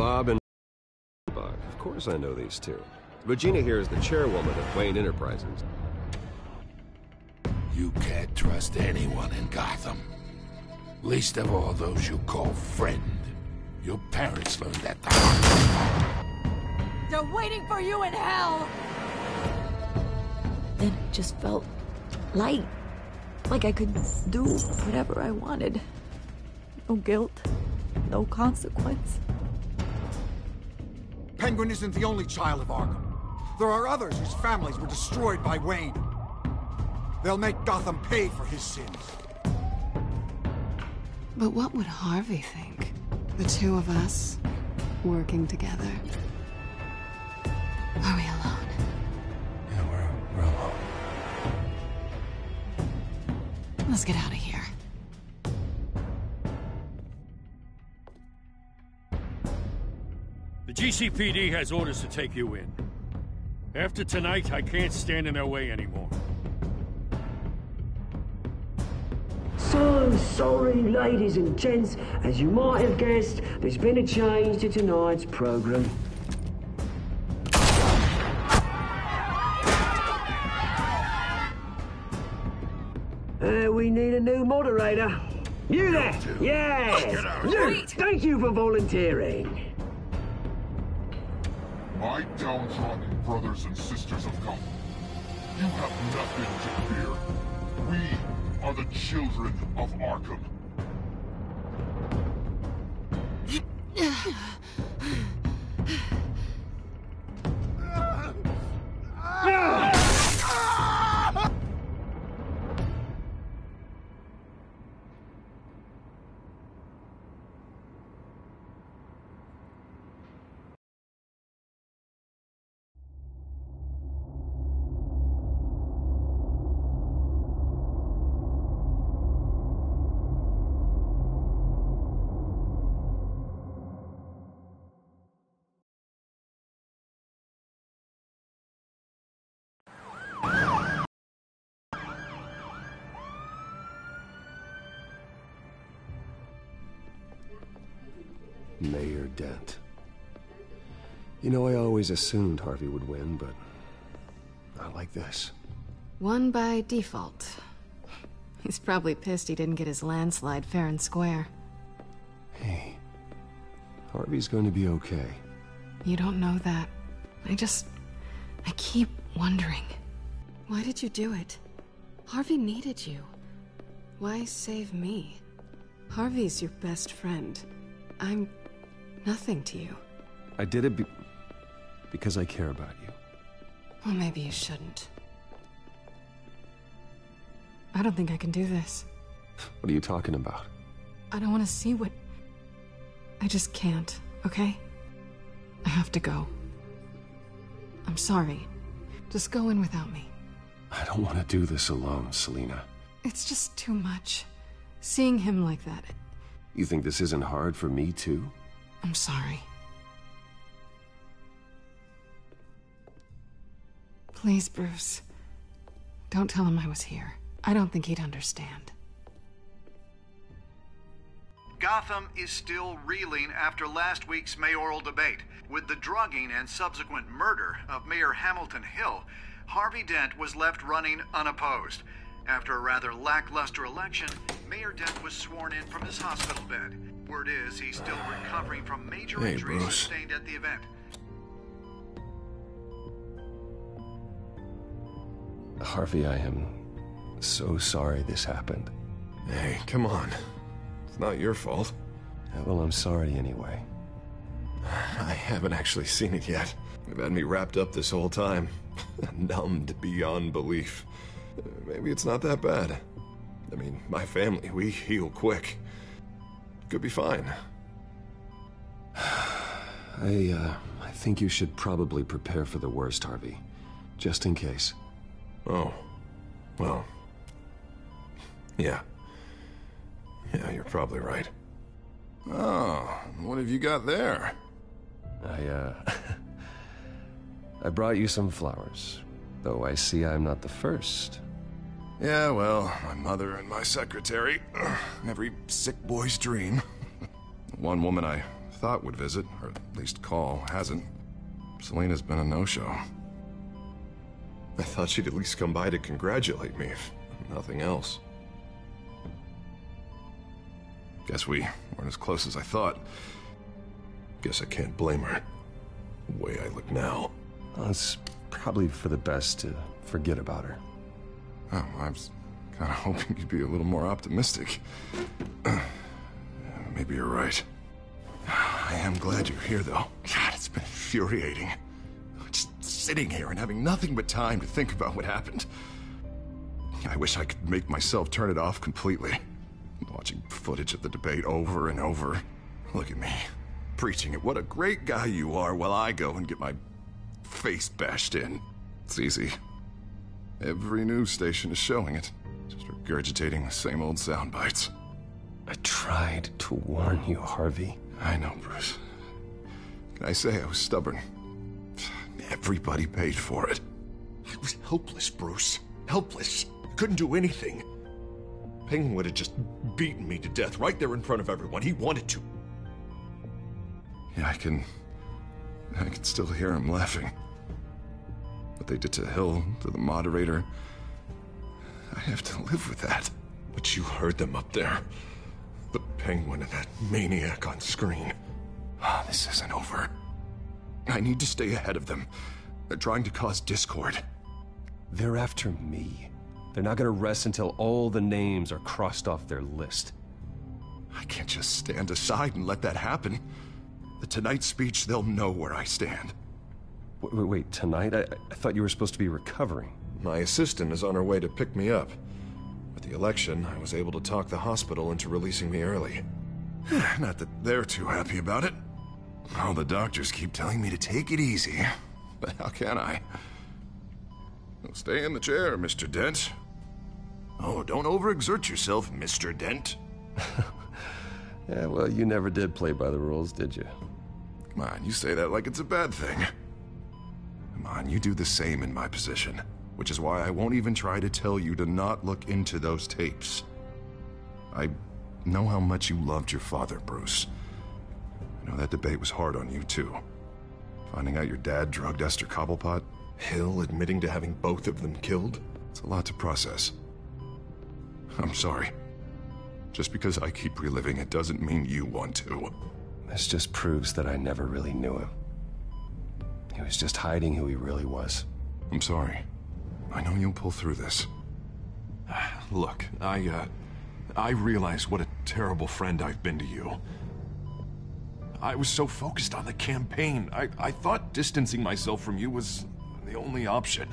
Bob and Bug. Of course I know these two. Regina here is the chairwoman of Wayne Enterprises. You can't trust anyone in Gotham. Least of all those you call friend. Your parents learned that the hard way. They're waiting for you in hell! Then it just felt light. Like I could do whatever I wanted. No guilt, no consequence. Penguin isn't the only child of Arkham. There are others whose families were destroyed by Wayne. They'll make Gotham pay for his sins. But what would Harvey think? The two of us, working together. Are we alone? Yeah, we're alone. Let's get out of here. The GCPD has orders to take you in. After tonight, I can't stand in their way anymore. So sorry, ladies and gents. As you might have guessed, there's been a change to tonight's program. We need a new moderator. You there? Yes! You! Thank you for volunteering. My downtrodden brothers and sisters of Gotham, you have nothing to fear. We are the children of Arkham. Mayor Dent. You know, I always assumed Harvey would win, but not like this. Won by default. He's probably pissed he didn't get his landslide fair and square. Hey, Harvey's going to be okay. You don't know that. I keep wondering. Why did you do it? Harvey needed you. Why save me? Harvey's your best friend. I'm nothing to you. I did it because I care about you. Well, maybe you shouldn't. I don't think I can do this. What are you talking about? I don't want to see what... I just can't, okay? I have to go. I'm sorry. Just go in without me. I don't want to do this alone, Selina. It's just too much. Seeing him like that... You think this isn't hard for me, too? I'm sorry. Please, Bruce. Don't tell him I was here. I don't think he'd understand. Gotham is still reeling after last week's mayoral debate. With the drugging and subsequent murder of Mayor Hamilton Hill, Harvey Dent was left running unopposed. After a rather lackluster election, Mayor Dent was sworn in from his hospital bed. Word is he's still recovering from major injuries sustained at the event. Harvey, I am so sorry this happened. Hey, come on. It's not your fault. Yeah, well, I'm sorry anyway. I haven't actually seen it yet. They've had me wrapped up this whole time. Numbed beyond belief. Maybe it's not that bad. I mean, my family, we heal quick. Could be fine. I think you should probably prepare for the worst, Harvey. Just in case. Oh. Well. Yeah. Yeah, you're probably right. Oh, what have you got there? I brought you some flowers. Though I see I'm not the first. Yeah, well, my mother and my secretary. Every sick boy's dream. One woman I thought would visit, or at least call, hasn't. Selena's been a no-show. I thought she'd at least come by to congratulate me, if nothing else. Guess we weren't as close as I thought. Guess I can't blame her. The way I look now. Well, it's probably for the best to forget about her. Oh, I was kind of hoping you'd be a little more optimistic. Maybe you're right. I am glad you're here, though. God, it's been infuriating. Just sitting here and having nothing but time to think about what happened. I wish I could make myself turn it off completely. Watching footage of the debate over and over. Look at me, preaching at what a great guy you are while I go and get my face bashed in. It's easy. Every news station is showing it. Just regurgitating the same old sound bites. I tried to warn you, Harvey. I know, Bruce. Can I say I was stubborn? Everybody paid for it. I was helpless, Bruce. Helpless. Couldn't do anything. Penguin would have just beaten me to death right there in front of everyone. He wanted to. Yeah, I can still hear him laughing. What they did to Hill, to the moderator. I have to live with that. But you heard them up there. The Penguin and that maniac on screen. This isn't over. I need to stay ahead of them. They're trying to cause discord. They're after me. They're not gonna rest until all the names are crossed off their list. I can't just stand aside and let that happen. The Tonight speech, they'll know where I stand. Wait, tonight? I thought you were supposed to be recovering. My assistant is on her way to pick me up. With the election, I was able to talk the hospital into releasing me early. Not that they're too happy about it. All the doctors keep telling me to take it easy. But how can I? Well, stay in the chair, Mr. Dent. Oh, don't overexert yourself, Mr. Dent. Yeah, well, you never did play by the rules, did you? Come on, you say that like it's a bad thing. Come on, you do the same in my position. Which is why I won't even try to tell you to not look into those tapes. I know how much you loved your father, Bruce. I know that debate was hard on you, too. Finding out your dad drugged Esther Cobblepot, Hill admitting to having both of them killed. It's a lot to process. I'm sorry. Just because I keep reliving it doesn't mean you want to. This just proves that I never really knew him. He was just hiding who he really was. I'm sorry. I know you'll pull through this. Look, I realize what a terrible friend I've been to you. I was so focused on the campaign. I thought distancing myself from you was the only option.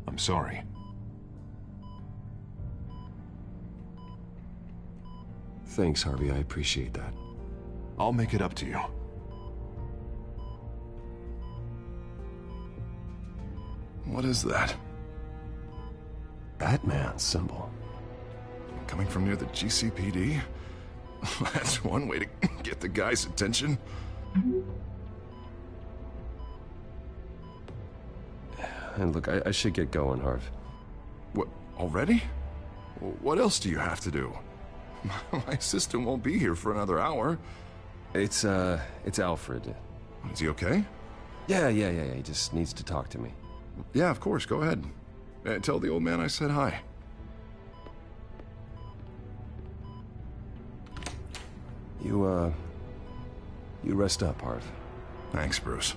I'm sorry. Thanks, Harvey. I appreciate that. I'll make it up to you. What is that? Batman symbol. Coming from near the GCPD? That's one way to get the guy's attention. And look, I should get going, Harv. What, already? What else do you have to do? My assistant won't be here for another hour. It's Alfred. Is he okay? Yeah. He just needs to talk to me. Yeah, of course. Go ahead. Tell the old man I said hi. You rest up, Harv. Thanks, Bruce.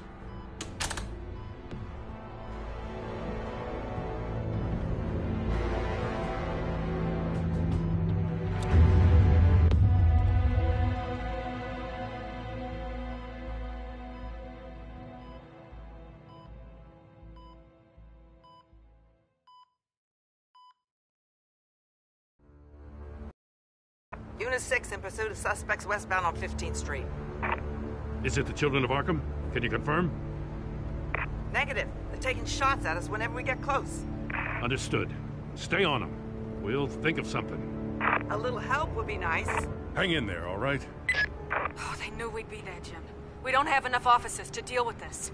Unit 6 in pursuit of suspects westbound on 15th Street. Is it the children of Arkham? Can you confirm? Negative. They're taking shots at us whenever we get close. Understood. Stay on them. We'll think of something. A little help would be nice. Hang in there, all right? Oh, they knew we'd be there, Jim. We don't have enough officers to deal with this.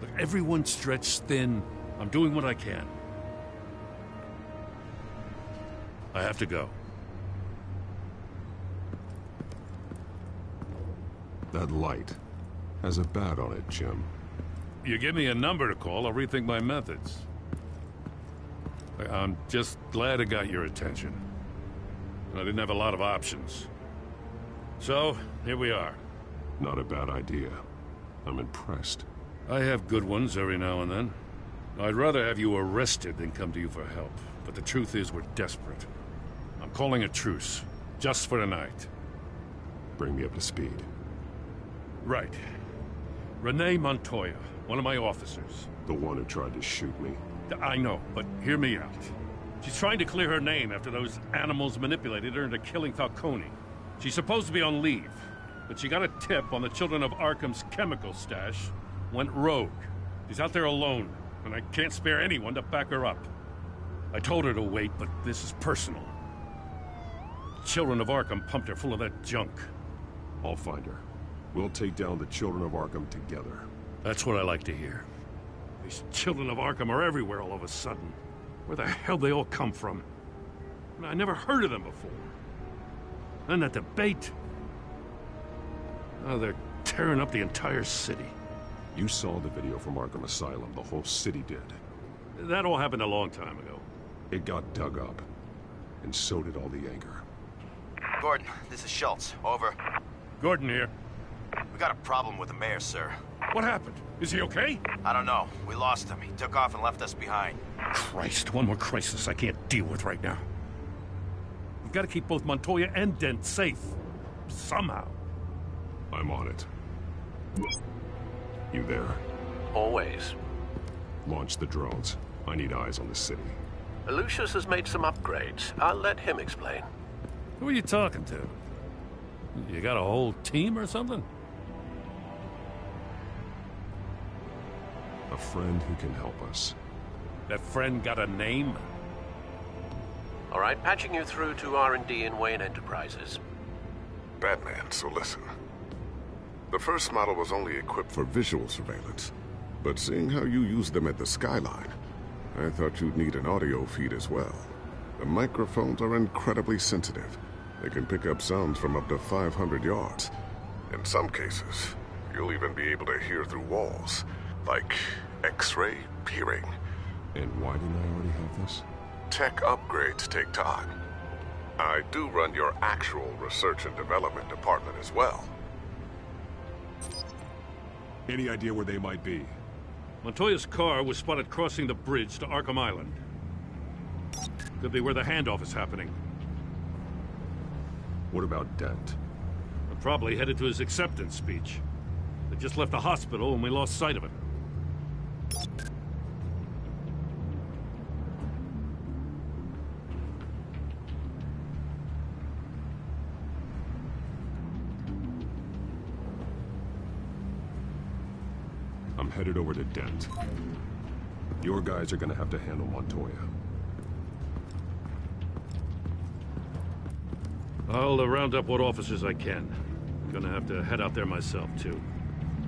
Look, everyone's stretched thin. I'm doing what I can. I have to go. That light has a bat on it, Jim. You give me a number to call, I'll rethink my methods. I'm just glad I got your attention. I didn't have a lot of options. So, here we are. Not a bad idea. I'm impressed. I have good ones every now and then. I'd rather have you arrested than come to you for help. But the truth is, we're desperate. I'm calling a truce. Just for tonight. Bring me up to speed. Right. Renee Montoya, one of my officers. The one who tried to shoot me. I know, but hear me out. She's trying to clear her name after those animals manipulated her into killing Falcone. She's supposed to be on leave, but she got a tip on the Children of Arkham's chemical stash, went rogue. She's out there alone, and I can't spare anyone to back her up. I told her to wait, but this is personal. Children of Arkham pumped her full of that junk. I'll find her. We'll take down the Children of Arkham together. That's what I like to hear. These Children of Arkham are everywhere all of a sudden. Where the hell they all come from? I never heard of them before. And that debate. Oh, they're tearing up the entire city. You saw the video from Arkham Asylum. The whole city did. That all happened a long time ago. It got dug up. And so did all the anger. Gordon, this is Schultz. Over. Gordon here. We got a problem with the mayor, sir. What happened? Is he okay? I don't know. We lost him. He took off and left us behind. Christ, one more crisis I can't deal with right now. We've got to keep both Montoya and Dent safe. Somehow. I'm on it. You there? Always. Launch the drones. I need eyes on the city. Lucius has made some upgrades. I'll let him explain. Who are you talking to? You got a whole team or something? A friend who can help us. That friend got a name? All right, patching you through to R&D in Wayne Enterprises. Batman, so listen. The first model was only equipped for visual surveillance, but seeing how you use them at the Skyline, I thought you'd need an audio feed as well. The microphones are incredibly sensitive. They can pick up sounds from up to 500 yards. In some cases, you'll even be able to hear through walls, like X-ray peering. And why didn't I already have this? Tech upgrades take time. I do run your actual research and development department as well. Any idea where they might be? Montoya's car was spotted crossing the bridge to Arkham Island. Could be where the handoff is happening. What about Dent? We're probably headed to his acceptance speech. They just left the hospital and we lost sight of it. I'm headed over to Dent. Your guys are gonna have to handle Montoya. I'll round up what officers I can. Gonna have to head out there myself, too.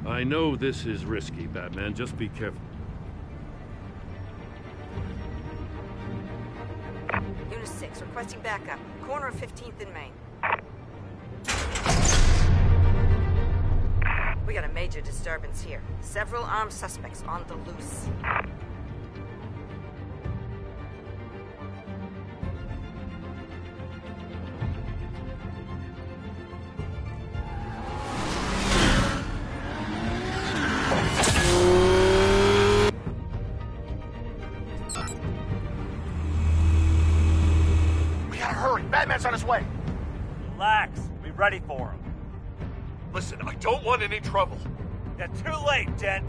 I know this is risky, Batman. Just be careful. Unit 6, requesting backup. Corner of 15th and Main. We got a major disturbance here. Several armed suspects on the loose. We gotta hurry. Batman's on his way. Relax. Be ready for him. Listen, I don't want any trouble. You're too late, Dent.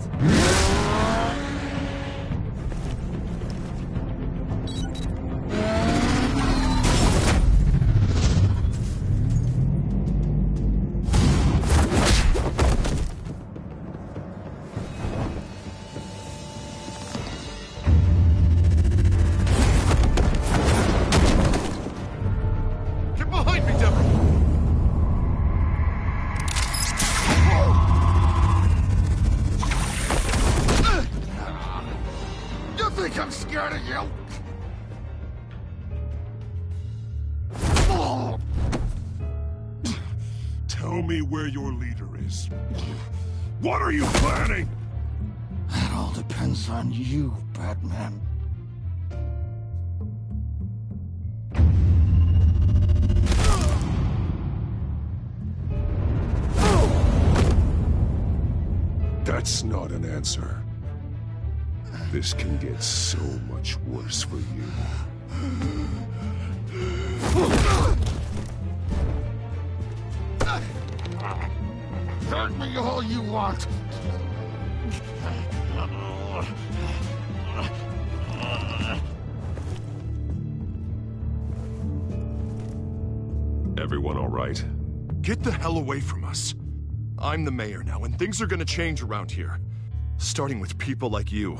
Get behind me, Deborah! You think I'm scared of you? Tell me where your leader is. What are you planning? That all depends on you, Batman. That's not an answer. This can get so much worse for you. Hurt me all you want. Everyone all right? Get the hell away from us. I'm the mayor now, and things are gonna change around here. Starting with people like you.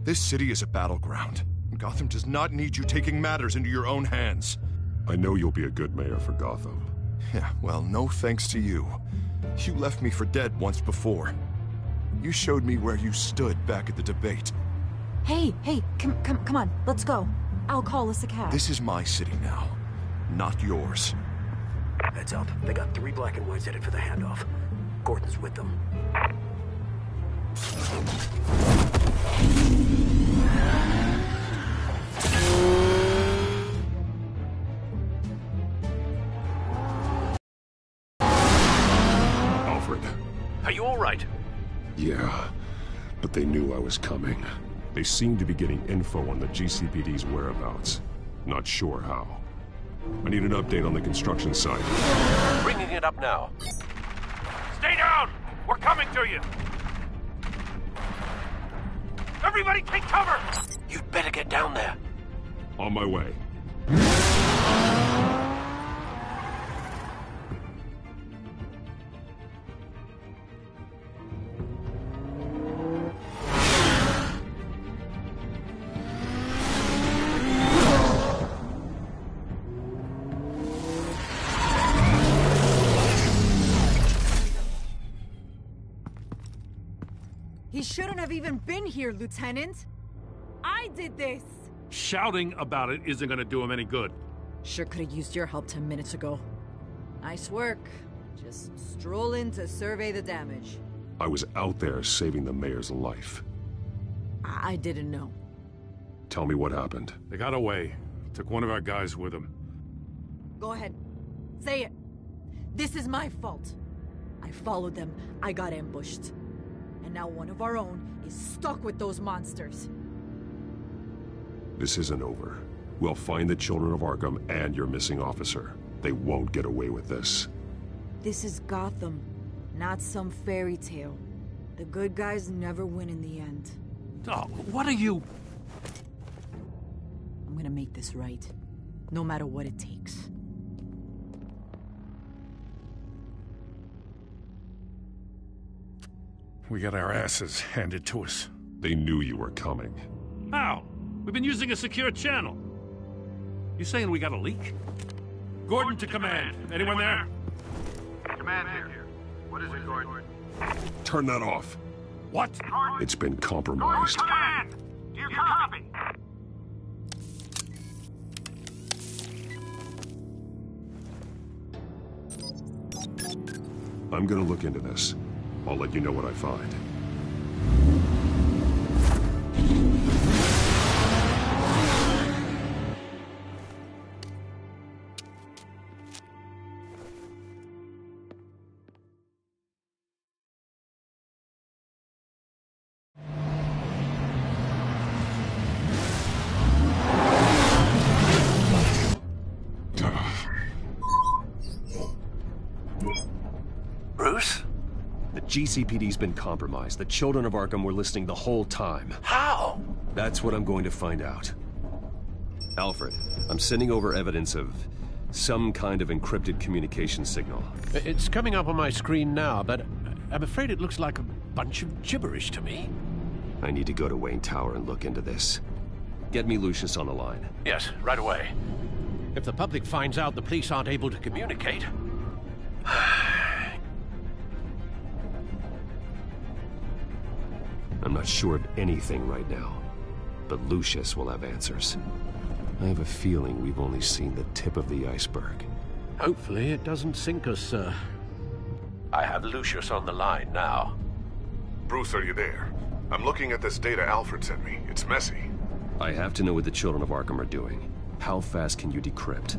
This city is a battleground. Gotham does not need you taking matters into your own hands. I know you'll be a good mayor for Gotham. Yeah, well, no thanks to you. You left me for dead once before. You showed me where you stood back at the debate. Hey, come on, let's go. I'll call us a cab. This is my city now, not yours. Heads up. They got 3 black and whites headed for the handoff. Gordon's with them. Alfred. Are you all right? Yeah, but they knew I was coming. They seemed to be getting info on the GCPD's whereabouts. Not sure how. I need an update on the construction site. Bringing it up now. Stay down! We're coming to you! Everybody take cover! You'd better get down there. On my way. He shouldn't have even been here, Lieutenant. I did this. Shouting about it isn't gonna do him any good. Sure could have used your help 10 minutes ago. Nice work. Just stroll in to survey the damage. I was out there saving the mayor's life. I didn't know. Tell me what happened. They got away. Took one of our guys with them. Go ahead. Say it. This is my fault. I followed them. I got ambushed. And now one of our own is stuck with those monsters. This isn't over. We'll find the children of Arkham and your missing officer. They won't get away with this. This is Gotham, not some fairy tale. The good guys never win in the end. Oh, what are you? I'm gonna make this right, no matter what it takes. We got our asses handed to us. They knew you were coming. How? We've been using a secure channel. You saying we got a leak? Gordon to command. Anyone there? Command here. What is it, Gordon? Turn that off. What? It's been compromised. Command! Do you copy? I'm gonna look into this. I'll let you know what I find. Bruce? The GCPD's been compromised. The children of Arkham were listening the whole time. How? That's what I'm going to find out. Alfred, I'm sending over evidence of some kind of encrypted communication signal. It's coming up on my screen now, but I'm afraid it looks like a bunch of gibberish to me. I need to go to Wayne Tower and look into this. Get me Lucius on the line. Yes, right away. If the public finds out the police aren't able to communicate... I'm not sure of anything right now, but Lucius will have answers. I have a feeling we've only seen the tip of the iceberg. Hopefully it doesn't sink us, sir. I have Lucius on the line now. Bruce, are you there? I'm looking at this data Alfred sent me. It's messy. I have to know what the children of Arkham are doing. How fast can you decrypt?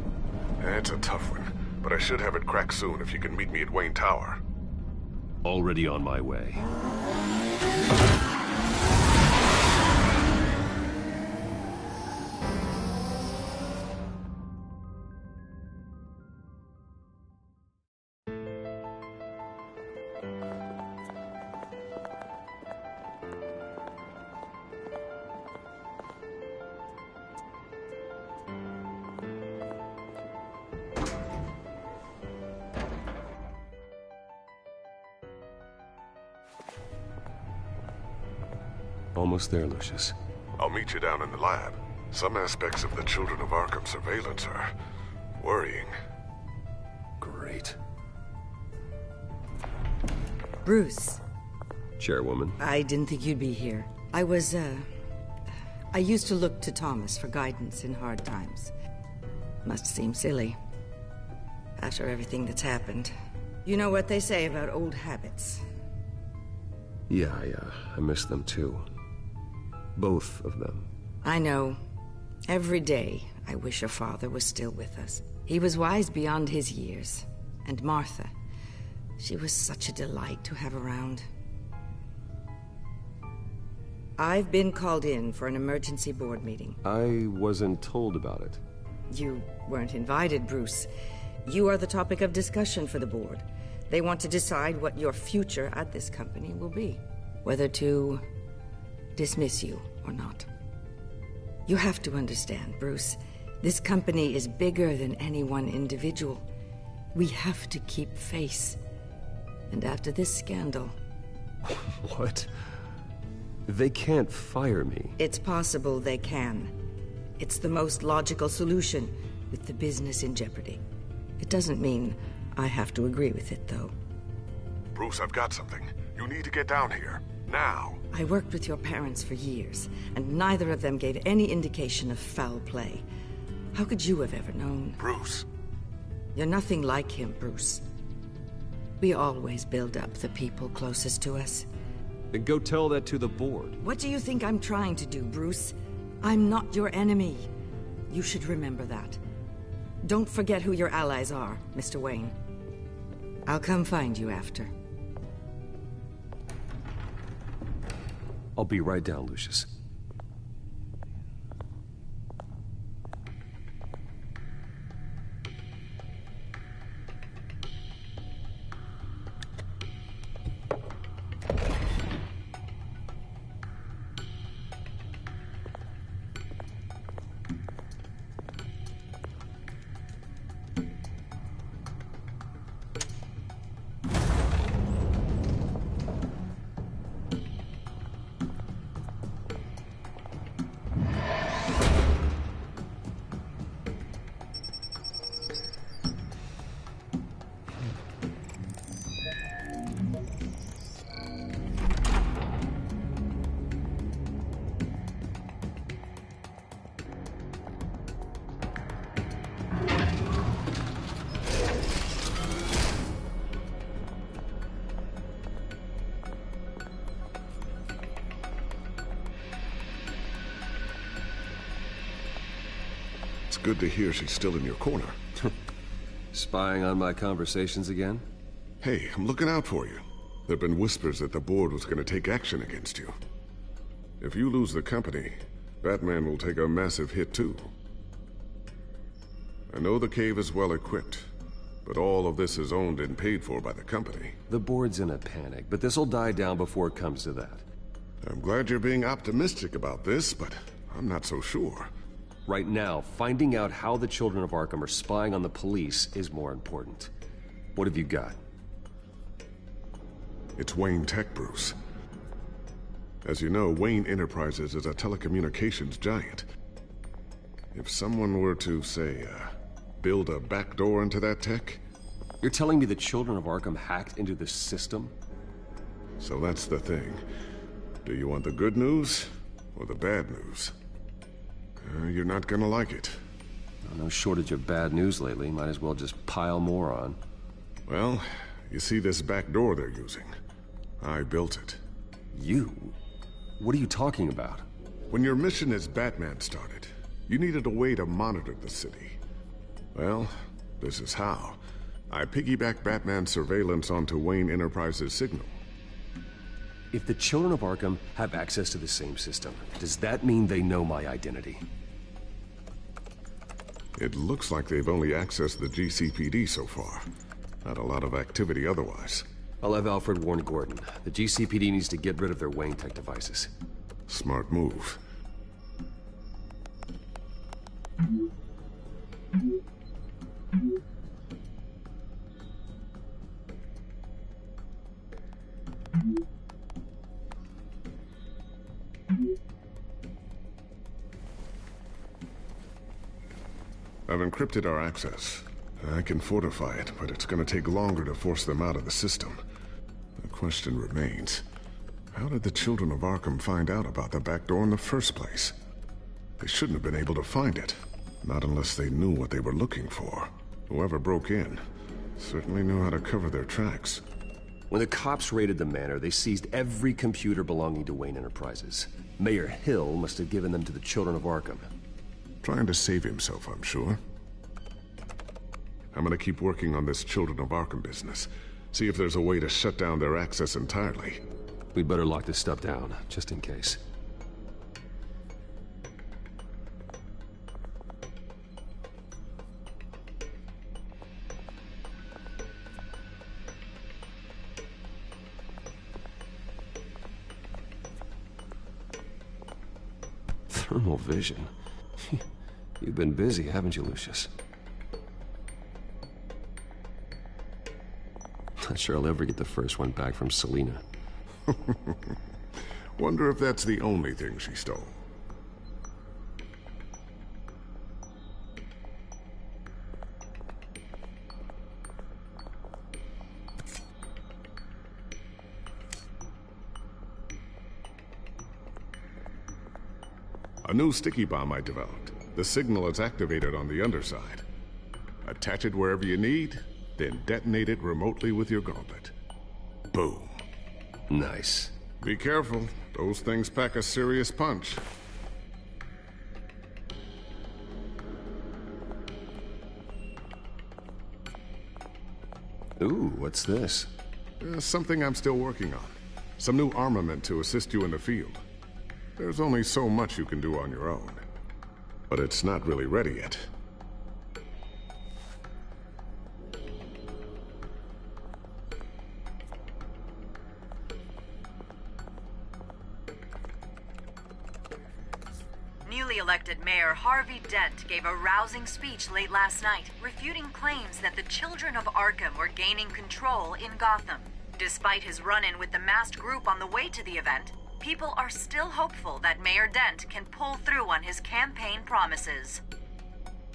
It's a tough one, but I should have it cracked soon if you can meet me at Wayne Tower. Already on my way. Almost there, Lucius. I'll meet you down in the lab. Some aspects of the Children of Arkham surveillance are worrying. Great. Bruce. Chairwoman. I didn't think you'd be here. I used to look to Thomas for guidance in hard times. Must seem silly. After everything that's happened. You know what they say about old habits. Yeah, I miss them too. Both of them. I know. Every day, I wish your father was still with us. He was wise beyond his years. And Martha, she was such a delight to have around. I've been called in for an emergency board meeting. I wasn't told about it. You weren't invited, Bruce. You are the topic of discussion for the board. They want to decide what your future at this company will be. Whether to dismiss you or not. You have to understand, Bruce. This company is bigger than any one individual. We have to keep face. And after this scandal... What? They can't fire me. It's possible they can. It's the most logical solution, with the business in jeopardy. It doesn't mean I have to agree with it, though. Bruce, I've got something. You need to get down here. Now. I worked with your parents for years, and neither of them gave any indication of foul play. How could you have ever known? Bruce. You're nothing like him, Bruce. We always build up the people closest to us. Then go tell that to the board. What do you think I'm trying to do, Bruce? I'm not your enemy. You should remember that. Don't forget who your allies are, Mr. Wayne. I'll come find you after. I'll be right down, Lucius. It's good to hear she's still in your corner. Spying on my conversations again? Hey, I'm looking out for you. There've been whispers that the board was going to take action against you. If you lose the company, Batman will take a massive hit too. I know the cave is well equipped, but all of this is owned and paid for by the company. The board's in a panic, but this'll die down before it comes to that. I'm glad you're being optimistic about this, but I'm not so sure. Right now, finding out how the Children of Arkham are spying on the police is more important. What have you got? It's Wayne Tech, Bruce. As you know, Wayne Enterprises is a telecommunications giant. If someone were to, say, build a backdoor into that tech... You're telling me the Children of Arkham hacked into the system? So that's the thing. Do you want the good news or the bad news? You're not gonna like it. No shortage of bad news lately. Might as well just pile more on. Well, You see this back door they're using? I built it. You? What are you talking about? When your mission as Batman started, you needed a way to monitor the city. Well, this is how. I piggybacked Batman's surveillance onto Wayne Enterprises' signal. If the children of Arkham have access to the same system, does that mean they know my identity? It looks like they've only accessed the GCPD so far. Not a lot of activity otherwise. I'll have Alfred warn Gordon. The GCPD needs to get rid of their Wayne Tech devices. Smart move. I've encrypted our access. I can fortify it, but it's going to take longer to force them out of the system. The question remains, how did the children of Arkham find out about the back door in the first place? They shouldn't have been able to find it. Not unless they knew what they were looking for. Whoever broke in certainly knew how to cover their tracks. When the cops raided the manor, they seized every computer belonging to Wayne Enterprises. Mayor Hill must have given them to the children of Arkham. Trying to save himself, I'm sure. I'm gonna keep working on this Children of Arkham business. See if there's a way to shut down their access entirely. We'd better lock this stuff down, just in case. Thermal vision? You've been busy, haven't you, Lucius? Not sure I'll ever get the first one back from Selina. Wonder if that's the only thing she stole. A new sticky bomb I developed. The signal is activated on the underside. Attach it wherever you need, then detonate it remotely with your gauntlet. Boom. Nice. Be careful. Those things pack a serious punch. Ooh, what's this? Something I'm still working on. Some new armament to assist you in the field. There's only so much you can do on your own. But it's not really ready yet. Newly elected Mayor Harvey Dent gave a rousing speech late last night, refuting claims that the children of Arkham were gaining control in Gotham. Despite his run-in with the masked group on the way to the event, people are still hopeful that Mayor Dent can pull through on his campaign promises.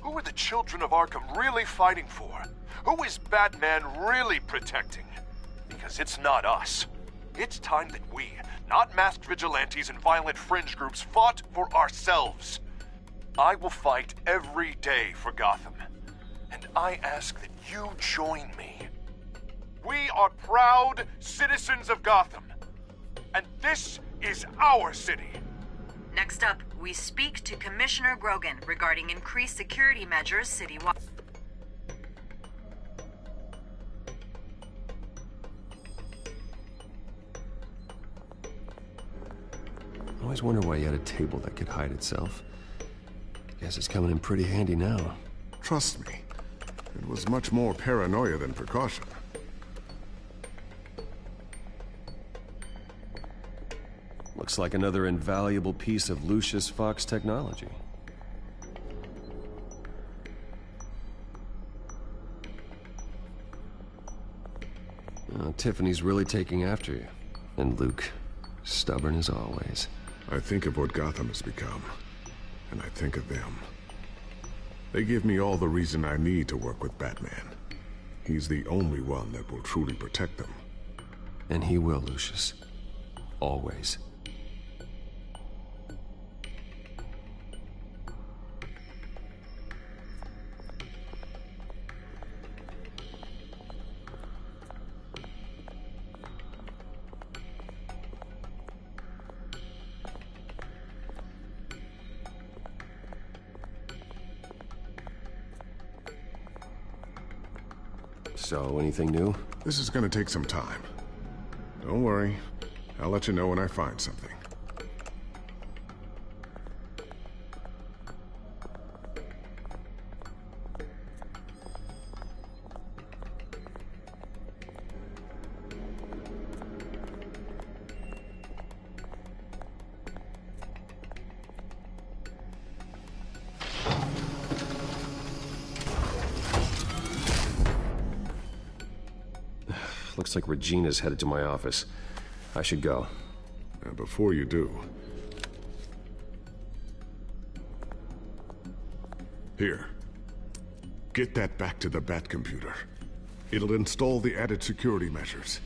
Who are the children of Arkham really fighting for? Who is Batman really protecting? Because it's not us. It's time that we, not masked vigilantes and violent fringe groups, fought for ourselves. I will fight every day for Gotham. And I ask that you join me. We are proud citizens of Gotham. And this is our city. Next up, we speak to Commissioner Grogan regarding increased security measures citywide. I always wonder why you had a table that could hide itself. Guess it's coming in pretty handy now. Trust me, it was much more paranoia than precaution. Looks like another invaluable piece of Lucius Fox technology. Tiffany's really taking after you. And Luke, stubborn as always. I think of what Gotham has become, and I think of them. They give me all the reason I need to work with Batman. He's the only one that will truly protect them. And he will, Lucius. Always. So, anything new? This is gonna take some time. Don't worry. I'll let you know when I find something. Looks like Regina's headed to my office. I should go. And before you do... Here. Get that back to the Bat computer. It'll install the added security measures.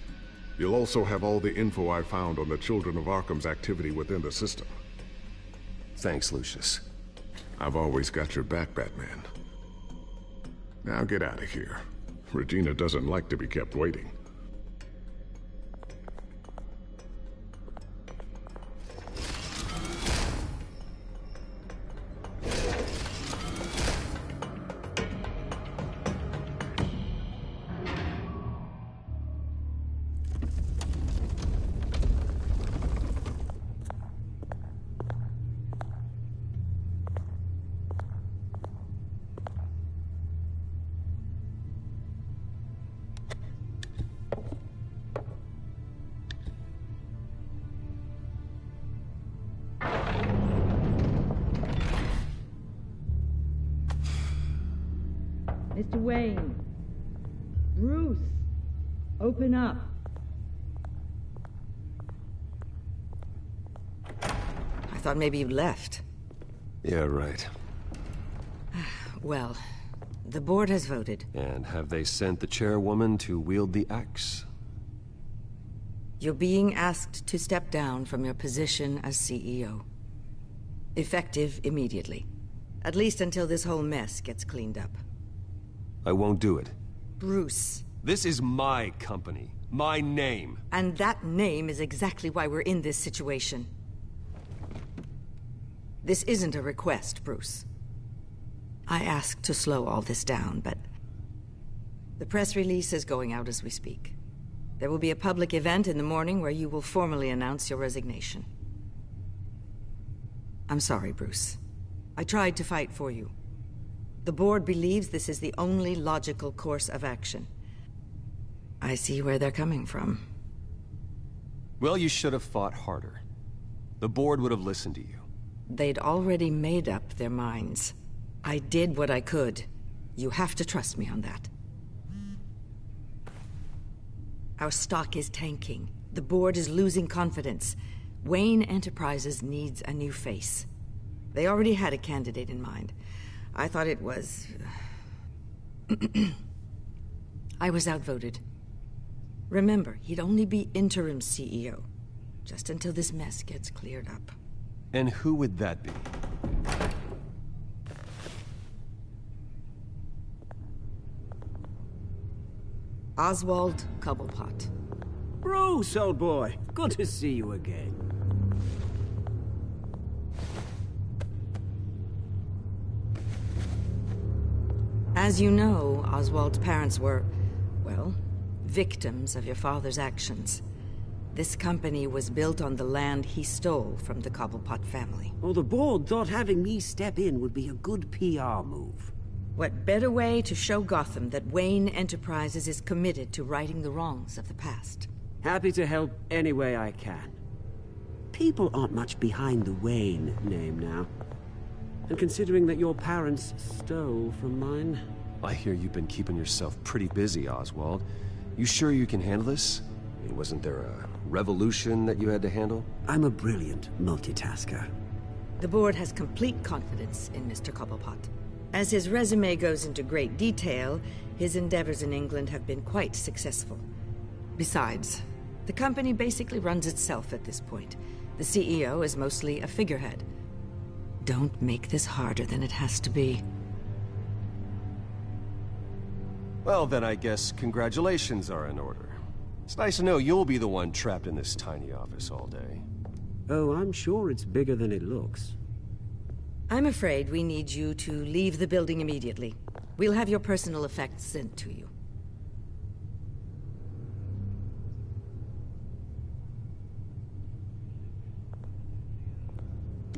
You'll also have all the info I found on the Children of Arkham's activity within the system. Thanks, Lucius. I've always got your back, Batman. Now get out of here. Regina doesn't like to be kept waiting. Mr. Wayne. Bruce. Open up. I thought maybe you left. Yeah, right. Well, the board has voted. And have they sent the chairwoman to wield the axe? You're being asked to step down from your position as CEO. Effective immediately. At least until this whole mess gets cleaned up. I won't do it. Bruce. This is my company. My name. And that name is exactly why we're in this situation. This isn't a request, Bruce. I asked to slow all this down, but... the press release is going out as we speak. There will be a public event in the morning where you will formally announce your resignation. I'm sorry, Bruce. I tried to fight for you. The board believes this is the only logical course of action. I see where they're coming from. Well, you should have fought harder. The board would have listened to you. They'd already made up their minds. I did what I could. You have to trust me on that. Our stock is tanking. The board is losing confidence. Wayne Enterprises needs a new face. They already had a candidate in mind. I thought it was... I was outvoted. Remember, he'd only be interim CEO. Just until this mess gets cleared up. And who would that be? Oswald Cobblepot. Bruce, old boy. Good to see you again. As you know, Oswald's parents were, well, victims of your father's actions. This company was built on the land he stole from the Cobblepot family. Well, the board thought having me step in would be a good PR move. What better way to show Gotham that Wayne Enterprises is committed to righting the wrongs of the past? Happy to help any way I can. People aren't much behind the Wayne name now. And considering that your parents stole from mine... I hear you've been keeping yourself pretty busy, Oswald. You sure you can handle this? I mean, wasn't there a revolution that you had to handle? I'm a brilliant multitasker. The board has complete confidence in Mr. Cobblepot. As his resume goes into great detail, his endeavors in England have been quite successful. Besides, the company basically runs itself at this point. The CEO is mostly a figurehead. Don't make this harder than it has to be. Well, then I guess congratulations are in order. It's nice to know you'll be the one trapped in this tiny office all day. Oh, I'm sure it's bigger than it looks. I'm afraid we need you to leave the building immediately. We'll have your personal effects sent to you.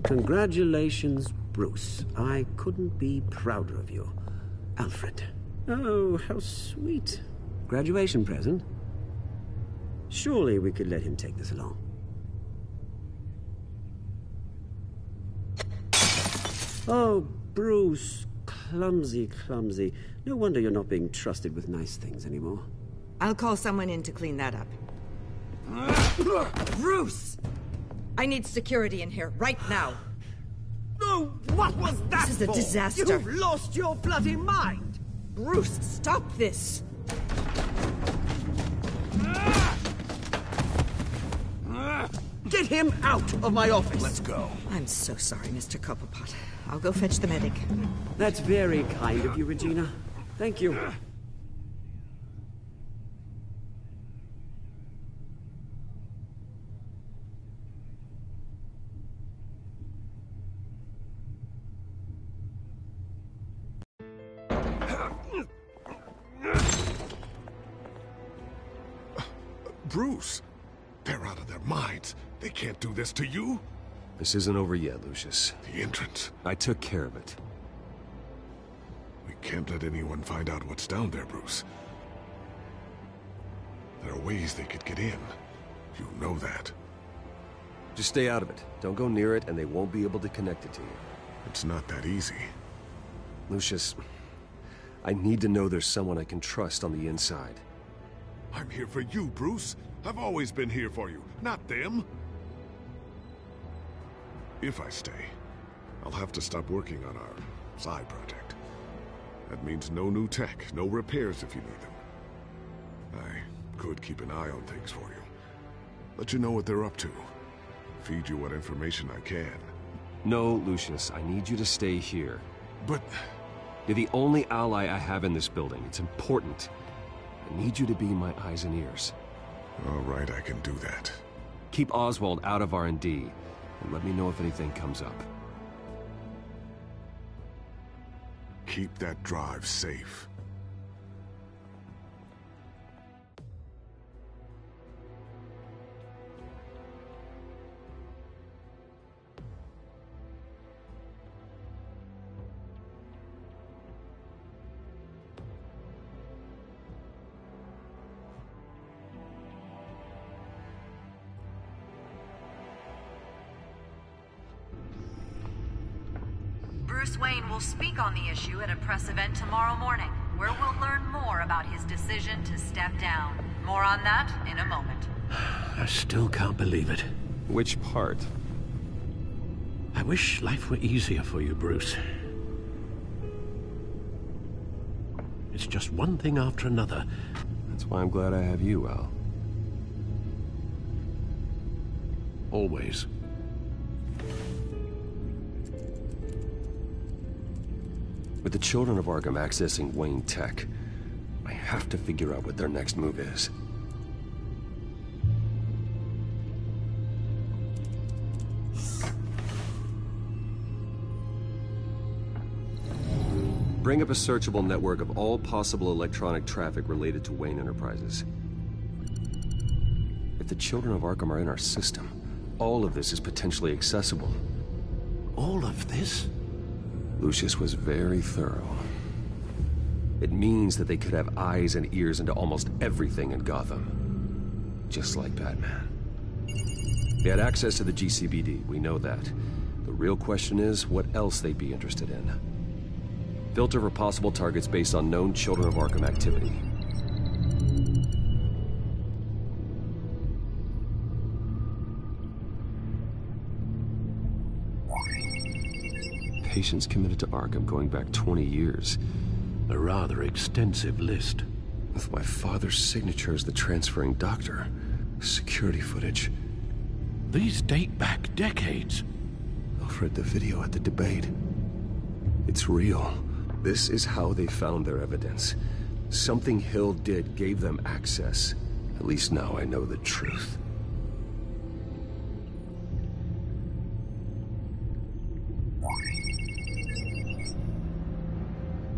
Congratulations, Bruce. I couldn't be prouder of you. Alfred. Oh, how sweet. Graduation present? Surely we could let him take this along. Oh, Bruce. Clumsy, clumsy. No wonder you're not being trusted with nice things anymore. I'll call someone in to clean that up. Bruce! I need security in here, right now. Oh, what was that This is a for? disaster. You've lost your bloody mind! Bruce, stop this! Get him out of my office! Let's go. I'm so sorry, Mr. Cobblepot. I'll go fetch the medic. That's very kind of you, Regina. Thank you. Bruce, they're out of their minds. They can't do this to you. This isn't over yet, Lucius. The entrance. I took care of it. We can't let anyone find out what's down there, Bruce. There are ways they could get in. You know that. Just stay out of it. Don't go near it, and they won't be able to connect it to you. It's not that easy. Lucius, I need to know there's someone I can trust on the inside. I'm here for you, Bruce. I've always been here for you, not them. If I stay, I'll have to stop working on our side project. That means no new tech, no repairs if you need them. I could keep an eye on things for you. Let you know what they're up to. Feed you what information I can. No, Lucius, I need you to stay here. But... You're the only ally I have in this building. It's important. I need you to be my eyes and ears. All right, I can do that. Keep Oswald out of R&D, and let me know if anything comes up. Keep that drive safe. Bruce Wayne will speak on the issue at a press event tomorrow morning, where we'll learn more about his decision to step down. More on that in a moment. I still can't believe it. Which part? I wish life were easier for you, Bruce. It's just one thing after another. That's why I'm glad I have you, Al. Always. With the children of Arkham accessing Wayne Tech, I have to figure out what their next move is. Bring up a searchable network of all possible electronic traffic related to Wayne Enterprises. If the children of Arkham are in our system, all of this is potentially accessible. All of this? Lucius was very thorough. It means that they could have eyes and ears into almost everything in Gotham. Just like Batman. They had access to the GCPD, we know that. The real question is, what else they'd be interested in. Filter for possible targets based on known Children of Arkham activity. Patients committed to Arkham going back 20 years. A rather extensive list. With my father's signature as the transferring doctor. Security footage. These date back decades. Alfred, the video at the debate. It's real. This is how they found their evidence. Something Hill did gave them access. At least now I know the truth.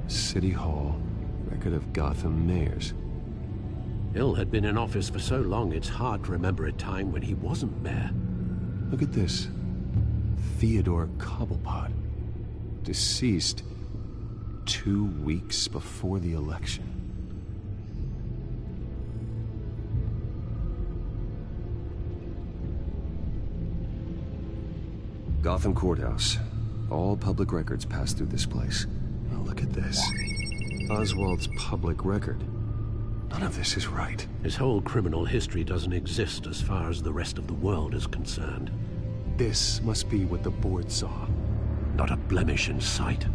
City Hall, record of Gotham mayors. Hill had been in office for so long, it's hard to remember a time when he wasn't mayor. Look at this. Theodore Cobblepot, deceased 2 weeks before the election. Gotham Courthouse. All public records pass through this place. Oh, look at this. Oswald's public record. None of this is right. His whole criminal history doesn't exist as far as the rest of the world is concerned. This must be what the board saw. Not a blemish in sight.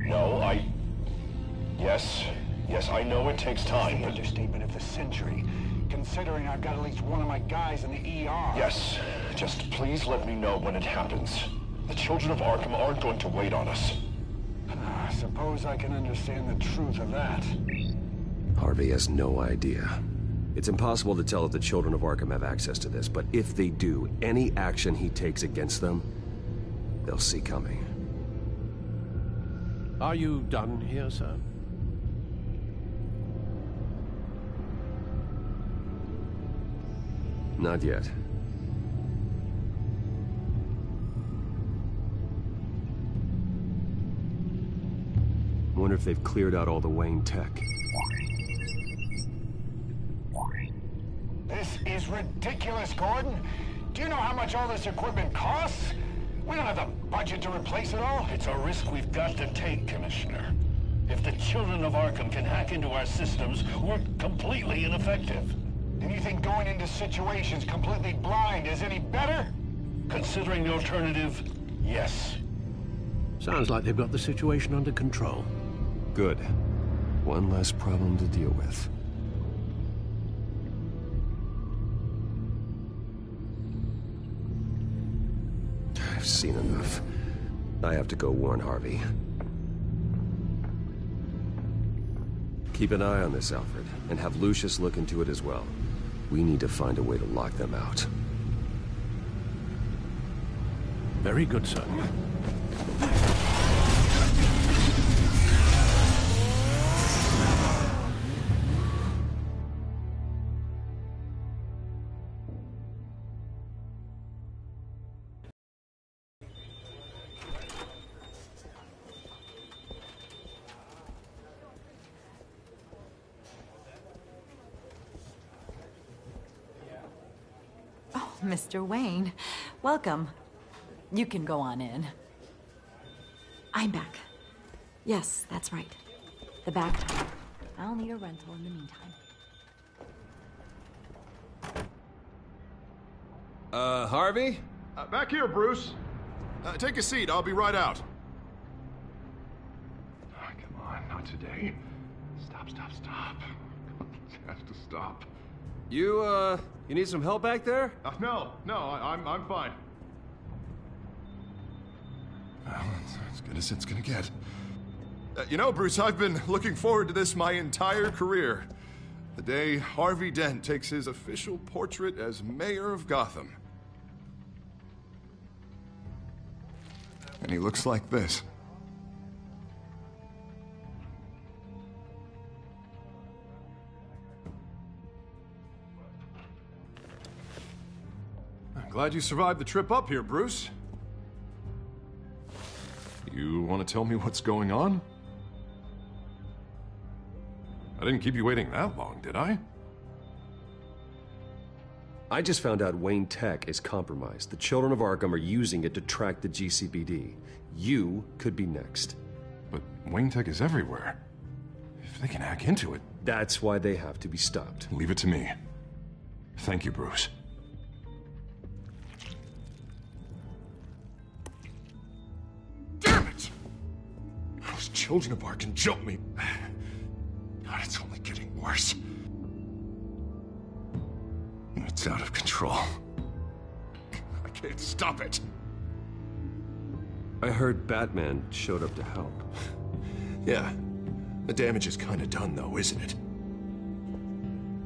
No, Yes, I know it takes time. The understatement of the century, considering I've got at least one of my guys in the ER. Yes, just please let me know when it happens. The children of Arkham aren't going to wait on us. I suppose I can understand the truth of that. Harvey has no idea. It's impossible to tell if the children of Arkham have access to this, but if they do, any action he takes against them, they'll see coming. Are you done here, sir? Not yet. Wonder if they've cleared out all the Wayne tech. This is ridiculous, Gordon. Do you know how much all this equipment costs? We don't have the budget to replace it all. It's a risk we've got to take, Commissioner. If the children of Arkham can hack into our systems, we're completely ineffective. And you think going into situations completely blind is any better? Considering the alternative, yes. Sounds like they've got the situation under control. Good. One less problem to deal with. I've seen enough. I have to go warn Harvey. Keep an eye on this, Alfred, and have Lucius look into it as well. We need to find a way to lock them out. Very good, sir. Mr. Wayne, welcome. You can go on in. I'm back. Yes, that's right. The back. I'll need a rental in the meantime. Harvey? Back here, Bruce. Take a seat. I'll be right out. Oh, come on, not today. Stop. You have to stop. You need some help back there? No, I'm fine. Well, it's as good as it's gonna get. You know, Bruce, I've been looking forward to this my entire career. The day Harvey Dent takes his official portrait as mayor of Gotham. And he looks like this. Glad you survived the trip up here, Bruce. You want to tell me what's going on? I didn't keep you waiting that long, did I? I just found out Wayne Tech is compromised. The children of Arkham are using it to track the GCPD. You could be next. But Wayne Tech is everywhere. If they can hack into it... That's why they have to be stopped. Leave it to me. Thank you, Bruce. Those children of Arkham jumped me. God, it's only getting worse. It's out of control. I can't stop it. I heard Batman showed up to help. Yeah. The damage is kind of done, though, isn't it?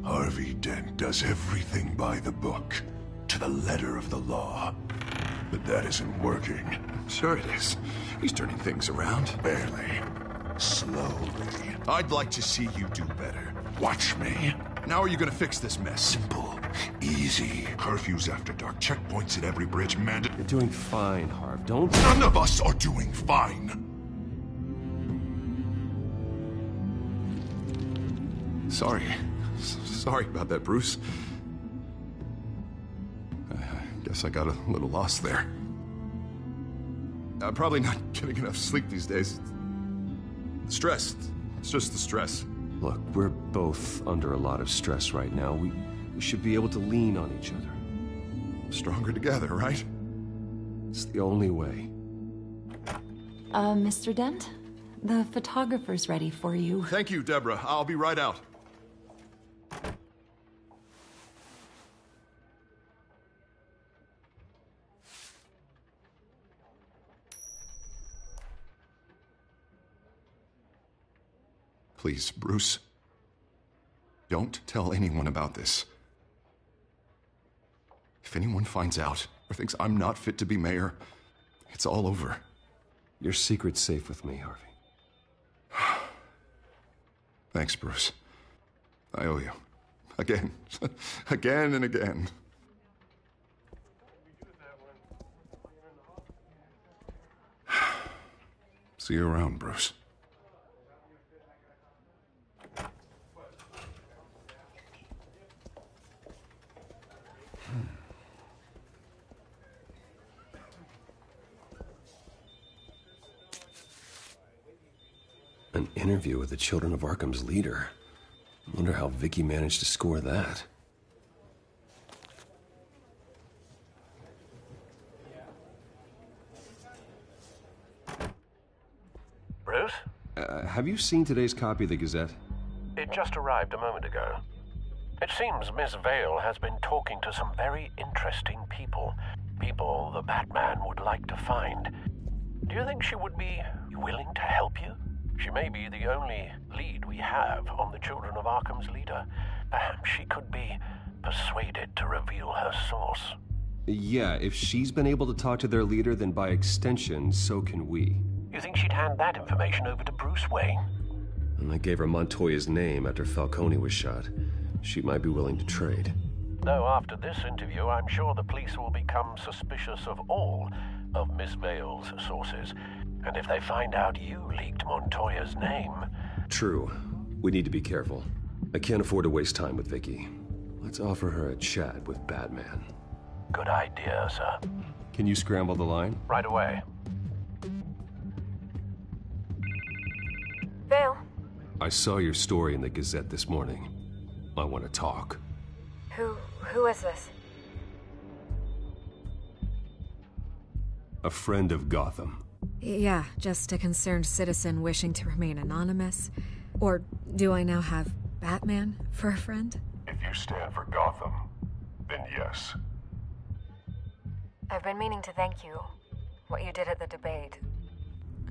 Harvey Dent does everything by the book, to the letter of the law. But that isn't working. Sure it is. He's turning things around. Barely. Slowly. I'd like to see you do better. Watch me. And how are you gonna fix this mess? Simple. Easy. Curfews after dark. Checkpoints at every bridge. You're doing fine, Harv. Don't... None of us are doing fine. Sorry. Sorry about that, Bruce. I guess I got a little lost there. I'm probably not getting enough sleep these days. Stress. It's just the stress. Look, we're both under a lot of stress right now. We should be able to lean on each other. Stronger together, right? It's the only way. Mr. Dent? The photographer's ready for you. Thank you, Deborah. I'll be right out. Please, Bruce. Don't tell anyone about this. If anyone finds out or thinks I'm not fit to be mayor, it's all over. Your secret's safe with me, Harvey. Thanks, Bruce. I owe you. Again. Again and again. See you around, Bruce. An interview with the Children of Arkham's leader. I wonder how Vicky managed to score that. Bruce? Have you seen today's copy of the Gazette? It just arrived a moment ago. It seems Miss Vale has been talking to some very interesting people. People the Batman would like to find. Do you think she would be willing to help you? She may be the only lead we have on the Children of Arkham's leader. Perhaps she could be persuaded to reveal her source. Yeah, if she's been able to talk to their leader, then by extension, so can we. You think she'd hand that information over to Bruce Wayne? And I gave her Montoya's name after Falcone was shot. She might be willing to trade. Though after this interview, I'm sure the police will become suspicious of all of Miss Vale's sources. And if they find out you leaked Montoya's name... True. We need to be careful. I can't afford to waste time with Vicky. Let's offer her a chat with Batman. Good idea, sir. Can you scramble the line? Right away. Vale. I saw your story in the Gazette this morning. I want to talk. Who is this? A friend of Gotham. Yeah, just a concerned citizen wishing to remain anonymous. Or do I now have Batman for a friend? If you stand for Gotham, then yes. I've been meaning to thank you. What you did at the debate.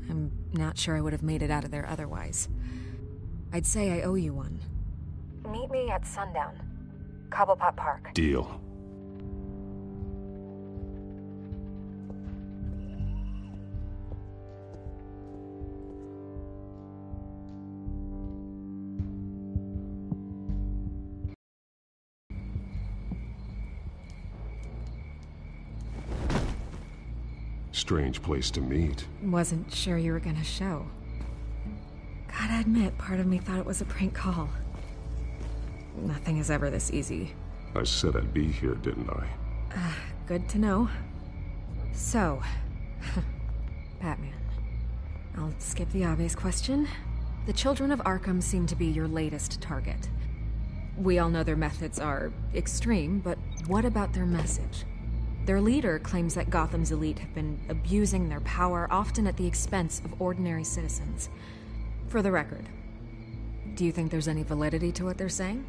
I'm not sure I would have made it out of there otherwise. I'd say I owe you one. Meet me at sundown. Cobblepot Park. Deal. Strange place to meet. Wasn't sure you were gonna show. Gotta admit, part of me thought it was a prank call. Nothing is ever this easy. I said I'd be here, didn't I? Good to know. So, Batman. I'll skip the obvious question. The Children of Arkham seem to be your latest target. We all know their methods are extreme, but what about their message? Their leader claims that Gotham's elite have been abusing their power, often at the expense of ordinary citizens. For the record, do you think there's any validity to what they're saying?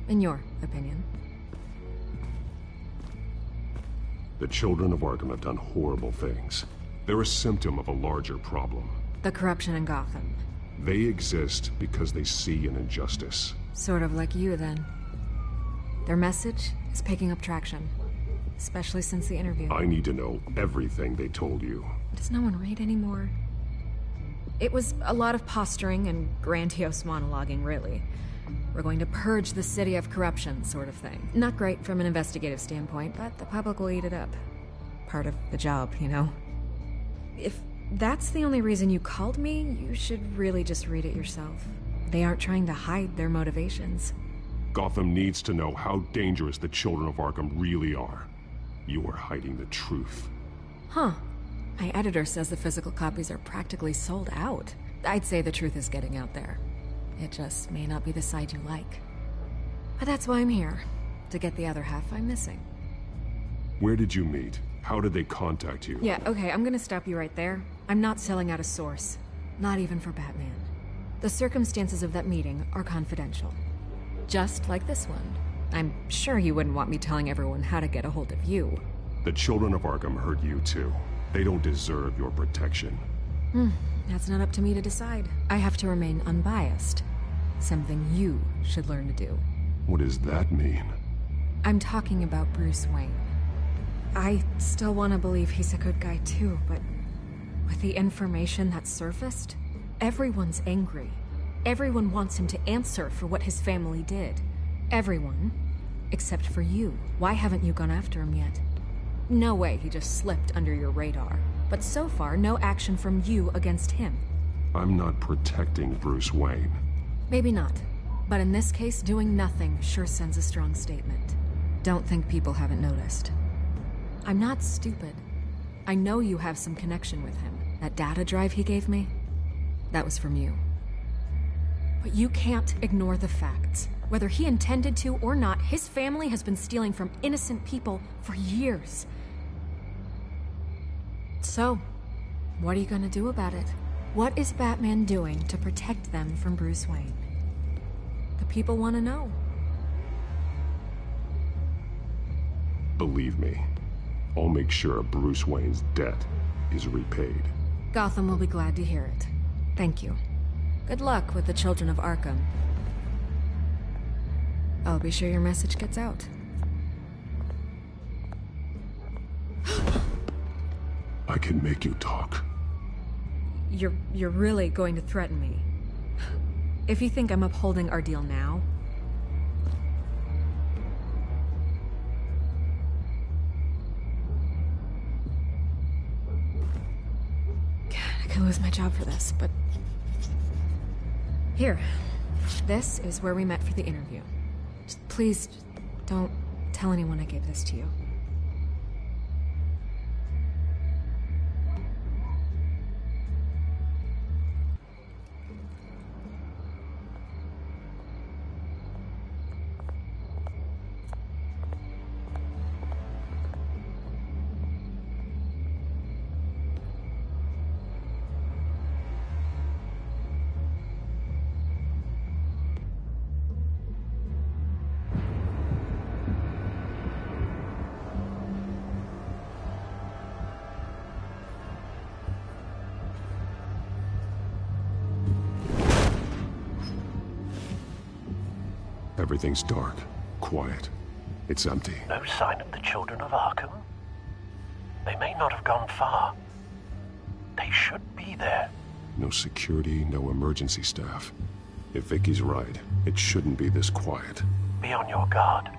In your opinion? The Children of Arkham have done horrible things. They're a symptom of a larger problem. The corruption in Gotham. They exist because they see an injustice. Sort of like you, then. Their message is picking up traction. Especially since the interview. I need to know everything they told you. Does no one read anymore? It was a lot of posturing and grandiose monologuing, really. We're going to purge the city of corruption, sort of thing. Not great from an investigative standpoint, but the public will eat it up. Part of the job, you know? If that's the only reason you called me, you should really just read it yourself. They aren't trying to hide their motivations. Gotham needs to know how dangerous the children of Arkham really are. You are hiding the truth. Huh. My editor says the physical copies are practically sold out. I'd say the truth is getting out there. It just may not be the side you like. But that's why I'm here, to get the other half I'm missing. Where did you meet? How did they contact you? Yeah, okay, I'm gonna stop you right there. I'm not selling out a source. Not even for Batman. The circumstances of that meeting are confidential. Just like this one. I'm sure you wouldn't want me telling everyone how to get a hold of you. The children of Arkham hurt you too. They don't deserve your protection. That's not up to me to decide. I have to remain unbiased. Something you should learn to do. What does that mean? I'm talking about Bruce Wayne. I still want to believe he's a good guy too, but with the information that surfaced, everyone's angry. Everyone wants him to answer for what his family did. Everyone, except for you. Why haven't you gone after him yet? No way he just slipped under your radar. But so far, no action from you against him. I'm not protecting Bruce Wayne. Maybe not. But in this case, doing nothing sure sends a strong statement. Don't think people haven't noticed. I'm not stupid. I know you have some connection with him. That data drive he gave me, that was from you. But you can't ignore the facts. Whether he intended to or not, his family has been stealing from innocent people for years. So, what are you gonna do about it? What is Batman doing to protect them from Bruce Wayne? The people want to know. Believe me, I'll make sure Bruce Wayne's debt is repaid. Gotham will be glad to hear it. Thank you. Good luck with the children of Arkham. I'll be sure your message gets out. I can make you talk. You're really going to threaten me? If you think I'm upholding our deal now... God, I could lose my job for this, but... Here. This is where we met for the interview. Just please, don't tell anyone I gave this to you. Everything's dark, quiet. It's empty. No sign of the children of Arkham? They may not have gone far. They should be there. No security, no emergency staff. If Vicky's right, it shouldn't be this quiet. Be on your guard.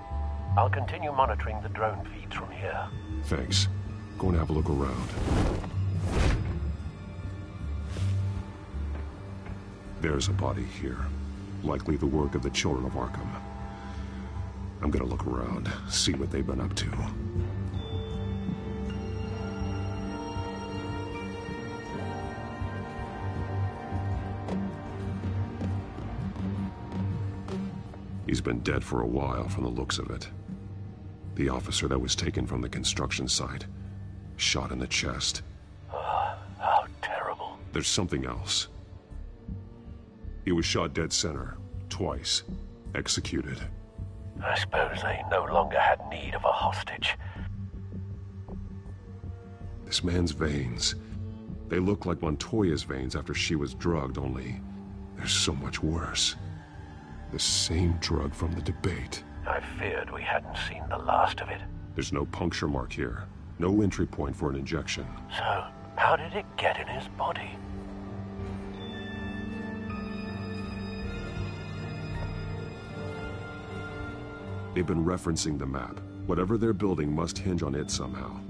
I'll continue monitoring the drone feeds from here. Thanks. Go and have a look around. There's a body here. Likely the work of the children of Arkham. I'm gonna look around, see what they've been up to. He's been dead for a while from the looks of it. The officer that was taken from the construction site. Shot in the chest. How terrible. There's something else. He was shot dead center, twice, executed. I suppose they no longer had need of a hostage. This man's veins, they look like Montoya's veins after she was drugged, only they're so much worse. The same drug from the debate. I feared we hadn't seen the last of it. There's no puncture mark here, no entry point for an injection. So, how did it get in his body? They've been referencing the map. Whatever they're building must hinge on it somehow.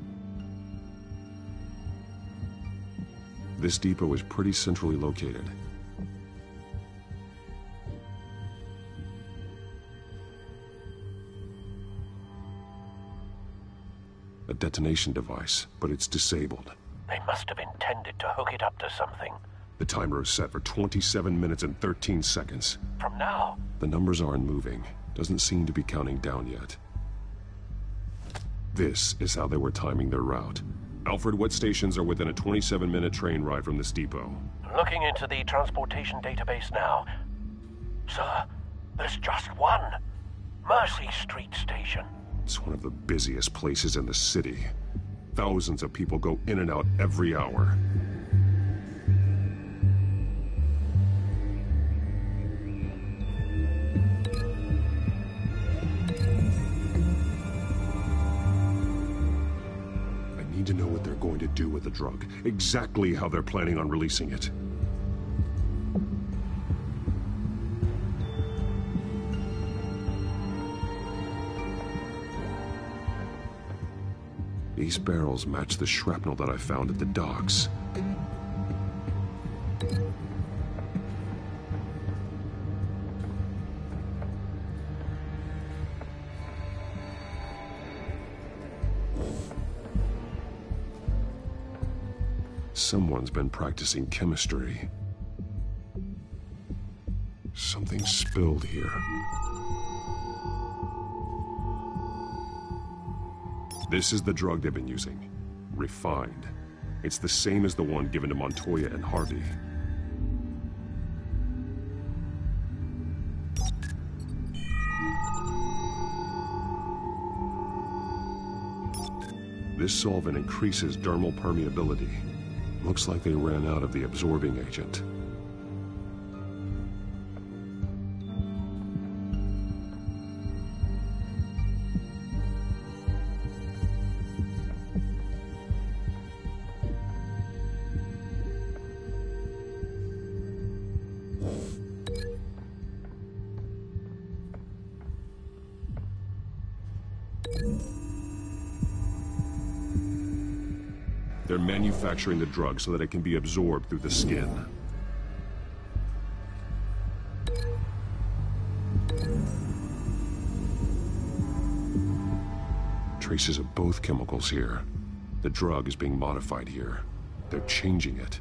This depot is pretty centrally located. A detonation device, but it's disabled. They must have intended to hook it up to something. The timer is set for 27 minutes and 13 seconds. From now? The numbers aren't moving. Doesn't seem to be counting down yet. This is how they were timing their route. Alfred, what stations are within a 27-minute train ride from this depot? Looking into the transportation database now. Sir, there's just one. Mercy Street Station. It's one of the busiest places in the city. Thousands of people go in and out every hour. I need to know what they're going to do with the drug. Exactly how they're planning on releasing it. These barrels match the shrapnel that I found at the docks. Someone's been practicing chemistry. Something spilled here. This is the drug they've been using. Refined. It's the same as the one given to Montoya and Harvey. This solvent increases dermal permeability. Looks like they ran out of the absorbing agent. They're manufacturing the drug so that it can be absorbed through the skin. Traces of both chemicals here. The drug is being modified here. They're changing it.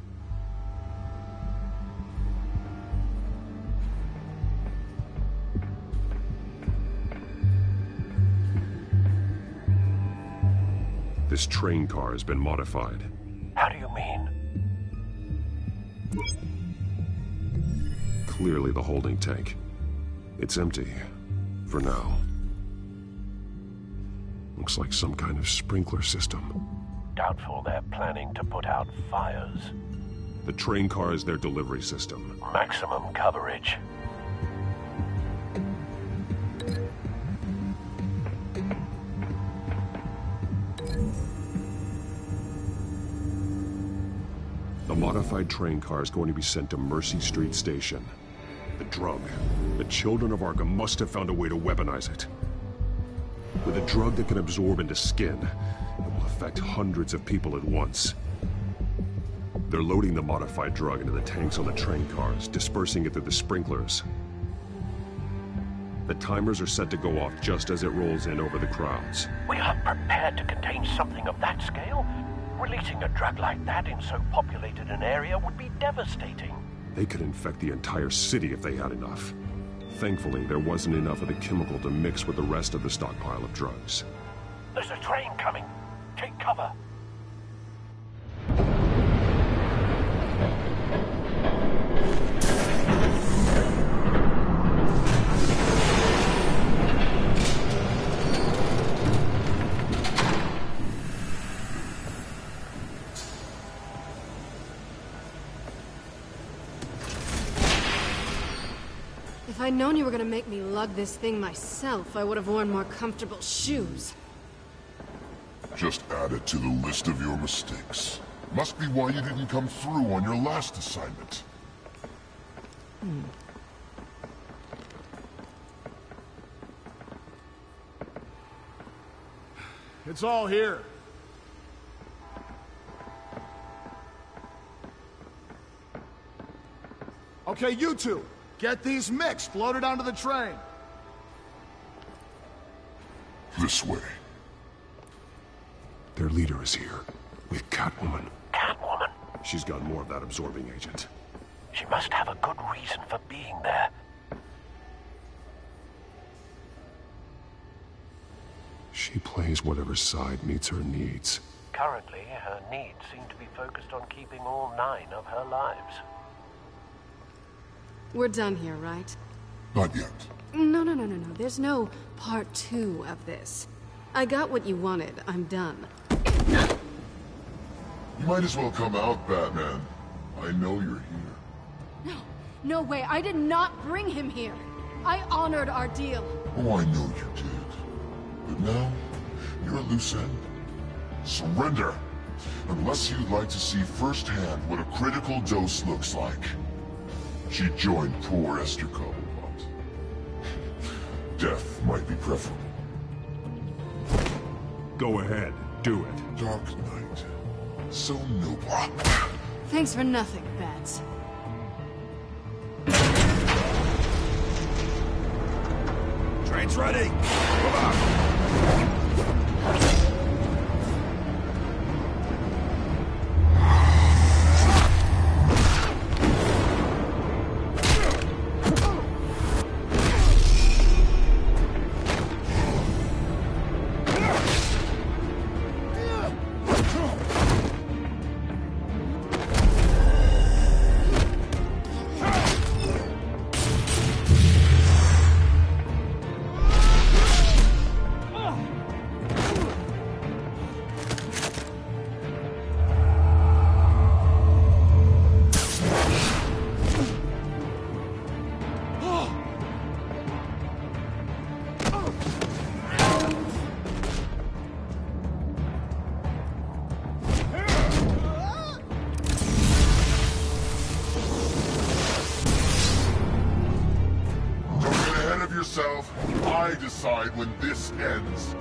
This train car has been modified. How do you mean? Clearly the holding tank. It's empty. For now. Looks like some kind of sprinkler system. Doubtful they're planning to put out fires. The train car is their delivery system. Maximum coverage. The modified train car is going to be sent to Mercy Street Station. The drug. The children of Arkham must have found a way to weaponize it. With a drug that can absorb into skin, it will affect hundreds of people at once. They're loading the modified drug into the tanks on the train cars, dispersing it through the sprinklers. The timers are set to go off just as it rolls in over the crowds. We aren't prepared to contain something of that scale. Releasing a drug like that in so populated an area would be devastating. They could infect the entire city if they had enough. Thankfully, there wasn't enough of the chemical to mix with the rest of the stockpile of drugs. There's a train coming. Take cover. If I'd known you were gonna make me lug this thing myself, I would have worn more comfortable shoes. Just add it to the list of your mistakes. Must be why you didn't come through on your last assignment. It's all here. Okay, you two, get these mixed, loaded onto the train. This way. Their leader is here, with Catwoman. Catwoman? She's got more of that absorbing agent. She must have a good reason for being there. She plays whatever side meets her needs. Currently, her needs seem to be focused on keeping all 9 of her lives. We're done here, right? Not yet. No. There's no part 2 of this. I got what you wanted. I'm done. You might as well come out, Batman. I know you're here. No way. I did not bring him here. I honored our deal. Oh, I know you did. But now, you're a loose end. Surrender! Unless you'd like to see firsthand what a critical dose looks like. She joined poor Esther Cobblepot. Death might be preferable. Go ahead, do it. Dark Knight. So noble. Thanks for nothing, Bats. Train's ready! Come on! I decide when this ends.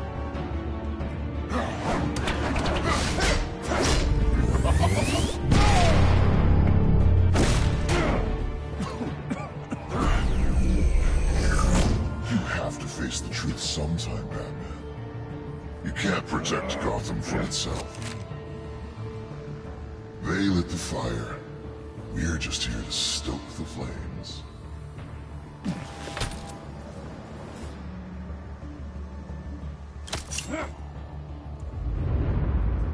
You have to face the truth sometime, Batman. You can't protect Gotham from itself. They lit the fire. We're just here to stoke the flames.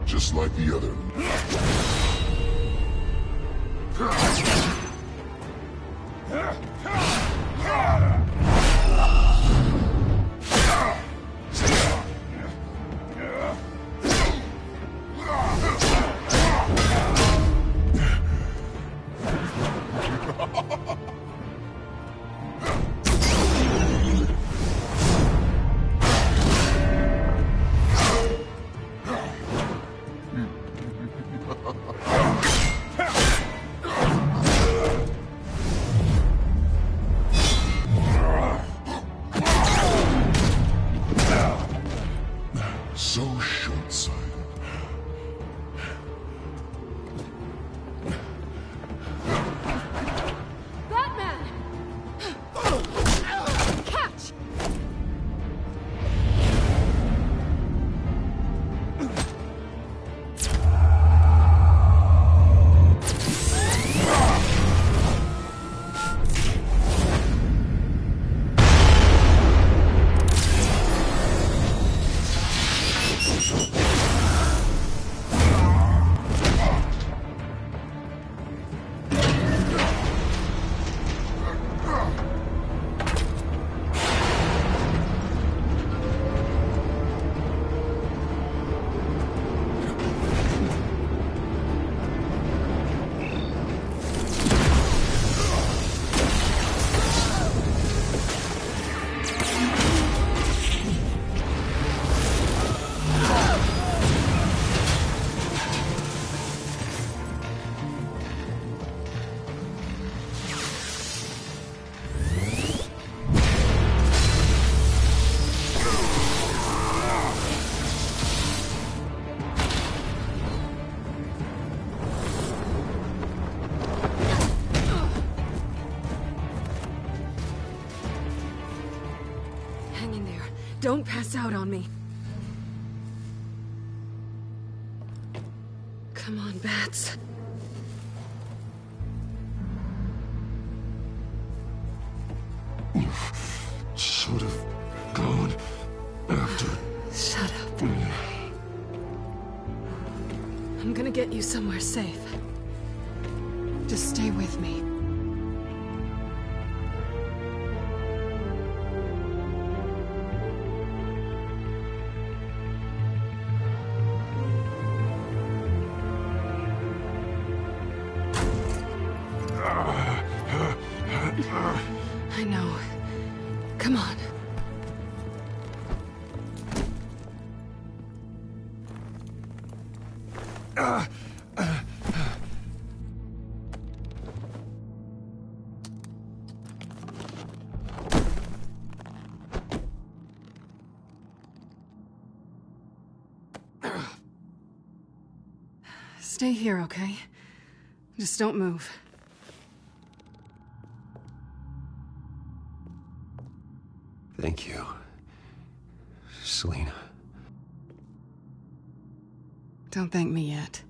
Just like the other. Hang in there. Don't pass out on me. Come on, Bats. You should have gone after. Shut up. I'm gonna get you somewhere safe. Just stay with me. I know. Come on. Stay here, okay? Just don't move. Thank you, Selina. Don't thank me yet.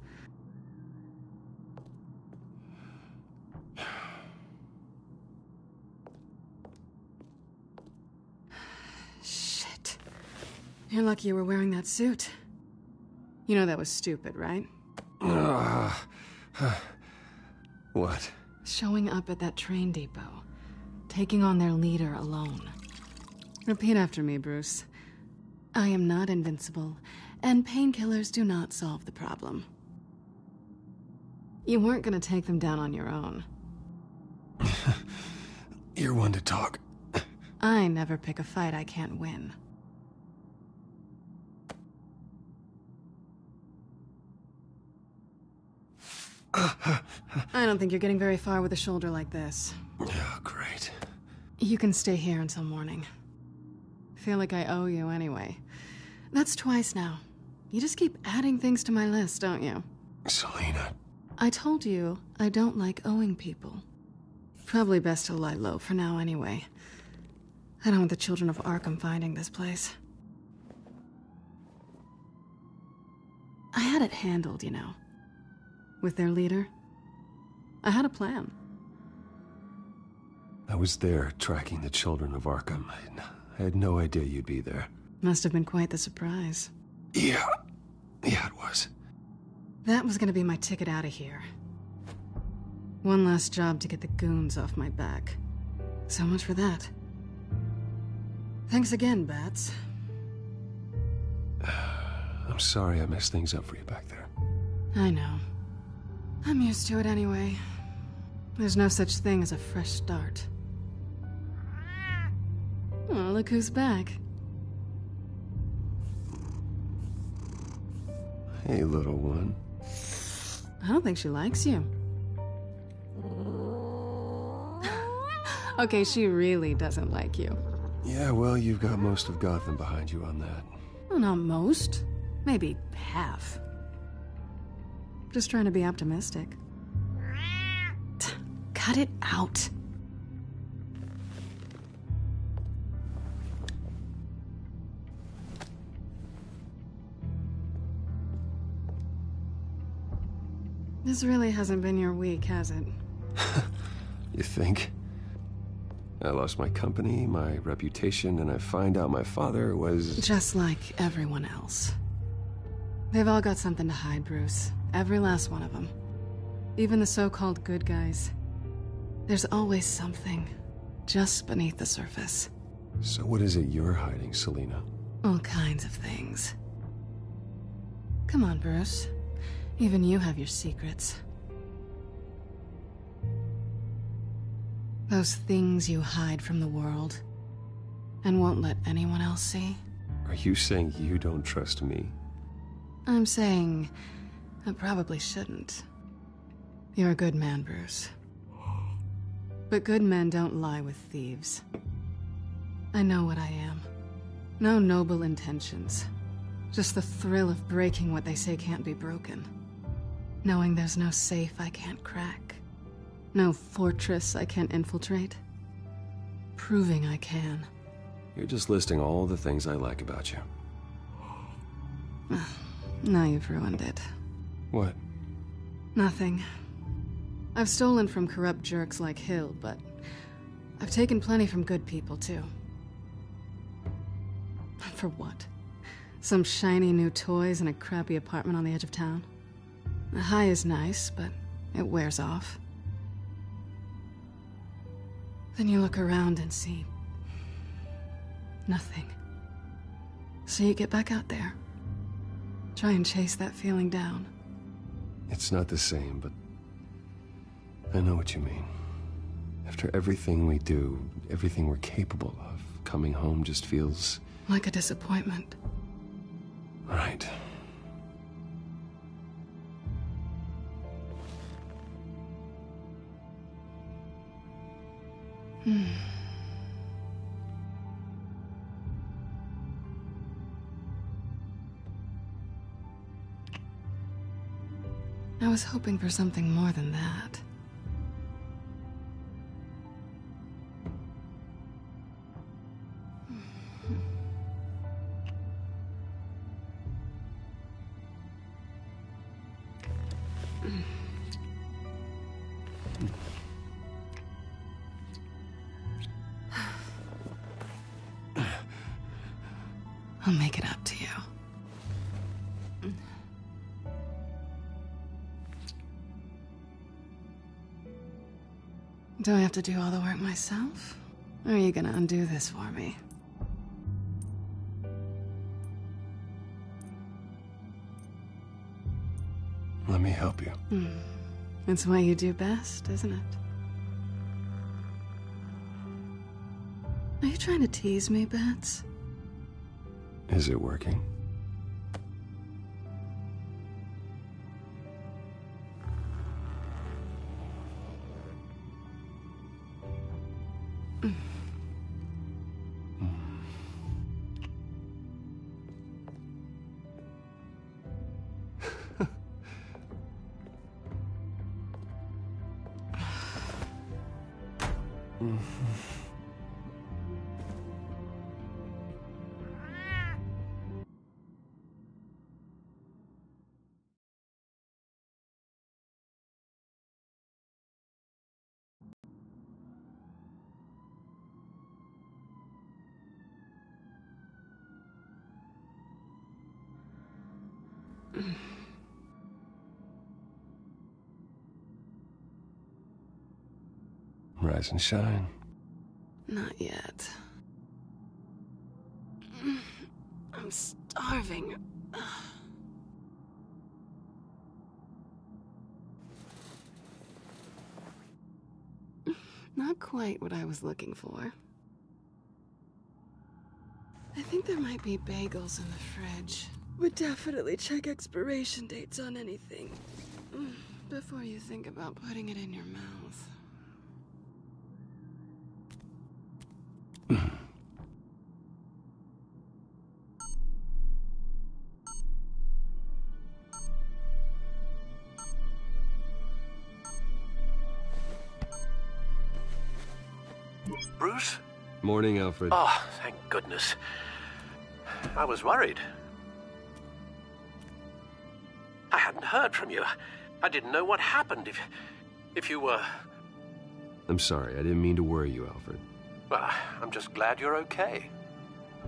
Shit. You're lucky you were wearing that suit. You know that was stupid, right? What? Showing up at that train depot. Taking on their leader alone. Repeat after me, Bruce. I am not invincible, and painkillers do not solve the problem. You weren't gonna take them down on your own. You're one to talk. I never pick a fight I can't win. I don't think you're getting very far with a shoulder like this. Oh, great. You can stay here until morning. Feel like I owe you anyway. That's twice now. You just keep adding things to my list, don't you? Selina. I told you I don't like owing people. Probably best to lie low for now anyway. I don't want the children of Arkham finding this place. I had it handled, you know. With their leader. I had a plan. I was there tracking the children of Arkham. I had no idea you'd be there. Must have been quite the surprise. Yeah, it was. That was gonna be my ticket out of here. One last job to get the goons off my back. So much for that. Thanks again, Bats. I'm sorry I messed things up for you back there. I know. I'm used to it anyway. There's no such thing as a fresh start. Oh, look who's back. Hey, little one. I don't think she likes you. Okay, she really doesn't like you. Yeah, well, you've got most of Gotham behind you on that. Well, not most. Maybe half. Just trying to be optimistic. Cut it out. This really hasn't been your week, has it? You think? I lost my company, my reputation, and I find out my father was... Just like everyone else. They've all got something to hide, Bruce. Every last one of them. Even the so-called good guys. There's always something, just beneath the surface. So what is it you're hiding, Selina? All kinds of things. Come on, Bruce. Even you have your secrets. Those things you hide from the world, and won't let anyone else see. Are you saying you don't trust me? I'm saying I probably shouldn't. You're a good man, Bruce. But good men don't lie with thieves. I know what I am. No noble intentions. Just the thrill of breaking what they say can't be broken. Knowing there's no safe I can't crack. No fortress I can't infiltrate. Proving I can. You're just listing all the things I like about you. Now you've ruined it. What? Nothing. I've stolen from corrupt jerks like Hill, but I've taken plenty from good people, too. For what? Some shiny new toys and a crappy apartment on the edge of town? The high is nice, but it wears off. Then you look around and see nothing. So you get back out there. Try and chase that feeling down. It's not the same, but I know what you mean. After everything we do, everything we're capable of, coming home just feels... like a disappointment. Right. I was hoping for something more than that. I'll make it up to you. Do I have to do all the work myself? Or are you gonna undo this for me? Let me help you. It's what you do best, isn't it? Are you trying to tease me, Bats? Is it working? Rise and shine. Not yet. I'm starving. Not quite what I was looking for. I think there might be bagels in the fridge. Would definitely check expiration dates on anything before you think about putting it in your mouth. Bruce? Morning, Alfred. Oh, thank goodness. I was worried. I hadn't heard from you. I didn't know what happened if you were... I'm sorry, I didn't mean to worry you, Alfred. Well, I'm just glad you're okay.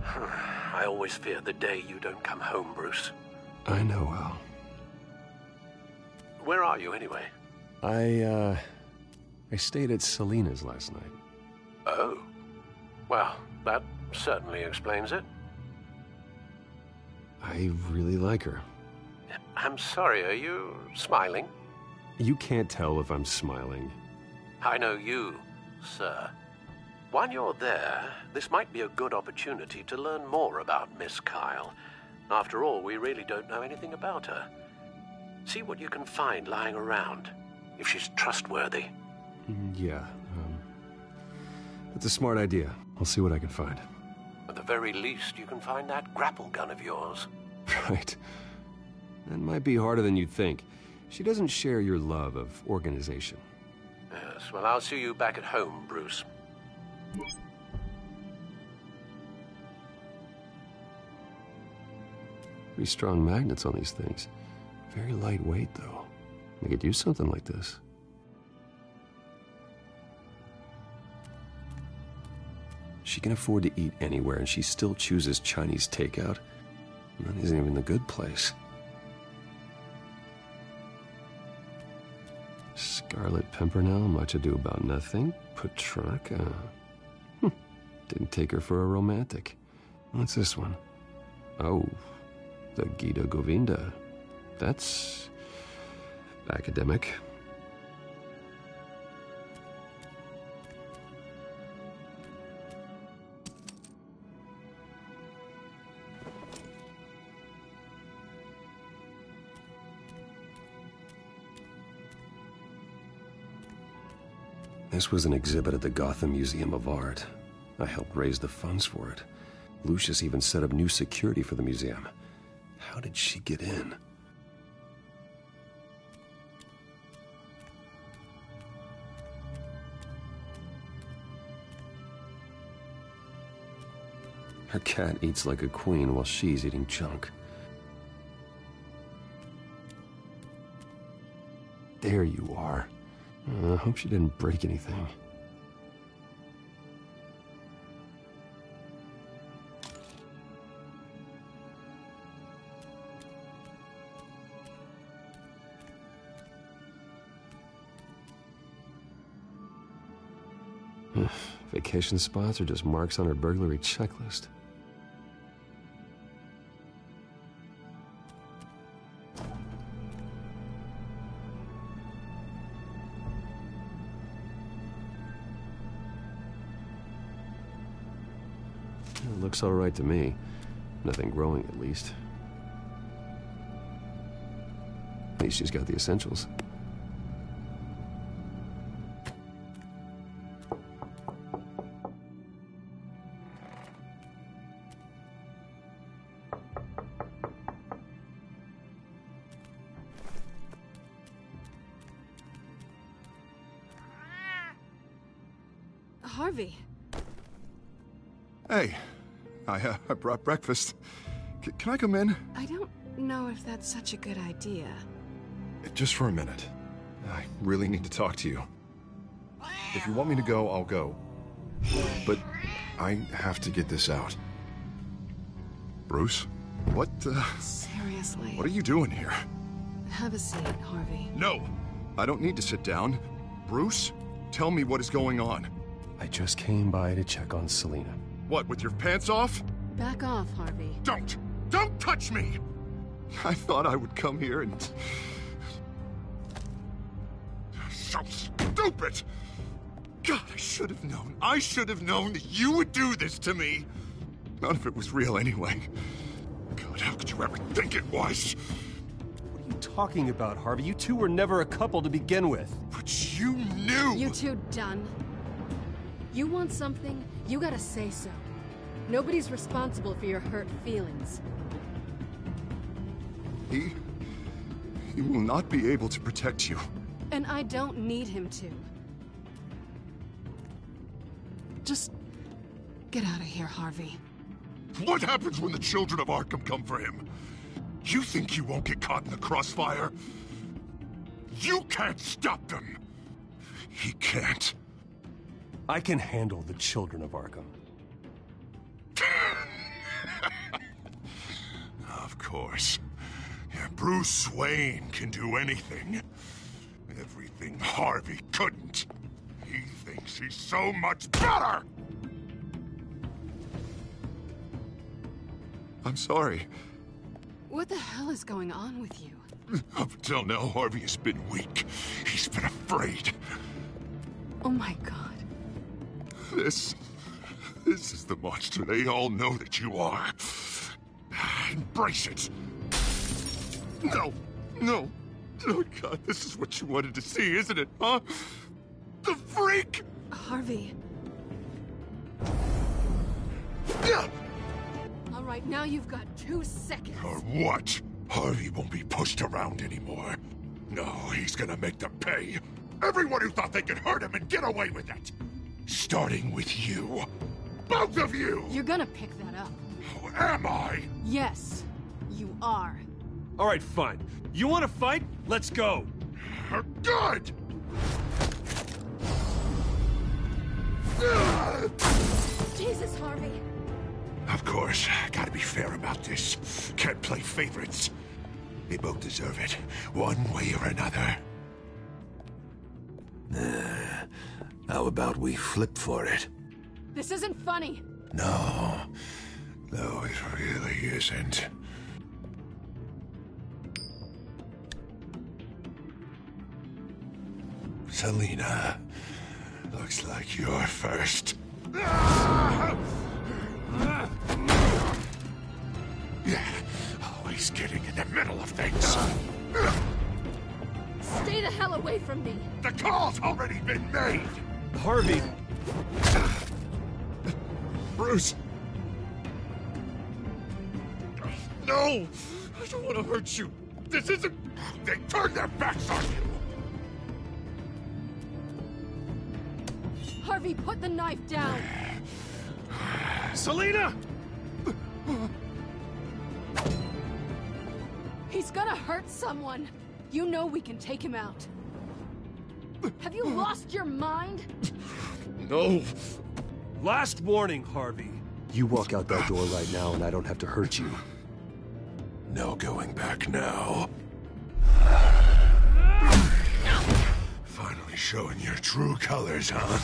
I always fear the day you don't come home, Bruce. I know, Al. Where are you, anyway? I stayed at Selena's last night. Oh. Well, that certainly explains it. I really like her. I'm sorry, are you smiling? You can't tell if I'm smiling. I know you, sir. While you're there, this might be a good opportunity to learn more about Miss Kyle. After all, we really don't know anything about her. See what you can find lying around, if she's trustworthy. Yeah, that's a smart idea. I'll see what I can find. At the very least, you can find that grapple gun of yours. Right. That might be harder than you'd think. She doesn't share your love of organization. Yes, well, I'll see you back at home, Bruce. Pretty strong magnets on these things. Very lightweight, though. They could use something like this. She can afford to eat anywhere, and she still chooses Chinese takeout. That isn't even the good place. Scarlet Pimpernel, much ado about nothing. Petrarca. Didn't take her for a romantic. What's this one? Oh, the Gita Govinda. That's academic. This was an exhibit at the Gotham Museum of Art. I helped raise the funds for it. Lucius even set up new security for the museum. How did she get in? Her cat eats like a queen while she's eating junk. There you are. I hope she didn't break anything. Vacation spots are just marks on her burglary checklist. It looks all right to me. Nothing growing, at least. At least she's got the essentials. Harvey. Hey, I brought breakfast. Can I come in? I don't know if that's such a good idea. Just for a minute. I really need to talk to you. If you want me to go, I'll go. But I have to get this out. Bruce? What, Seriously? What are you doing here? Have a seat, Harvey. No! I don't need to sit down. Bruce, tell me what is going on. I just came by to check on Selena. What, with your pants off? Back off, Harvey. Don't! Don't touch me! I thought I would come here and... So stupid! God, I should have known. I should have known that you would do this to me. None of it was real anyway. God, how could you ever think it was? What are you talking about, Harvey? You two were never a couple to begin with. But you knew! You two done? You want something, you gotta say so. Nobody's responsible for your hurt feelings. He will not be able to protect you. And I don't need him to. Just get out of here, Harvey. What happens when the children of Arkham come for him? You think you won't get caught in the crossfire? You can't stop them. He can't. I can handle the children of Arkham. Of course. Yeah, Bruce Wayne can do anything. Everything Harvey couldn't. He thinks he's so much better! I'm sorry. What the hell is going on with you? Up until now, Harvey has been weak. He's been afraid. Oh my God. This is the monster they all know that you are. Embrace it. No. Oh, God, this is what you wanted to see, isn't it, huh? The freak! Harvey. Yeah. All right, now you've got 2 seconds. Or what? Harvey won't be pushed around anymore. No, he's gonna make them pay. Everyone who thought they could hurt him and get away with it. Starting with you. Both of you! You're gonna pick that up. Oh, am I? Yes, you are. All right, fine. You want to fight? Let's go. Good! Jesus, Harvey. Of course, gotta be fair about this. Can't play favorites. They both deserve it, one way or another. How about we flip for it? This isn't funny. No, it really isn't. Selena, looks like you're first. Yeah, always getting in the middle of things. Stay the hell away from me. The call's already been made. Harvey. Bruce. No, I don't want to hurt you. This isn't... They turned their backs on you. Harvey, put the knife down. Selena! He's gonna hurt someone. You know we can take him out. Have you lost your mind? No. Last warning, Harvey. You walk out that door right now and I don't have to hurt you. No going back now. Finally showing your true colors, huh?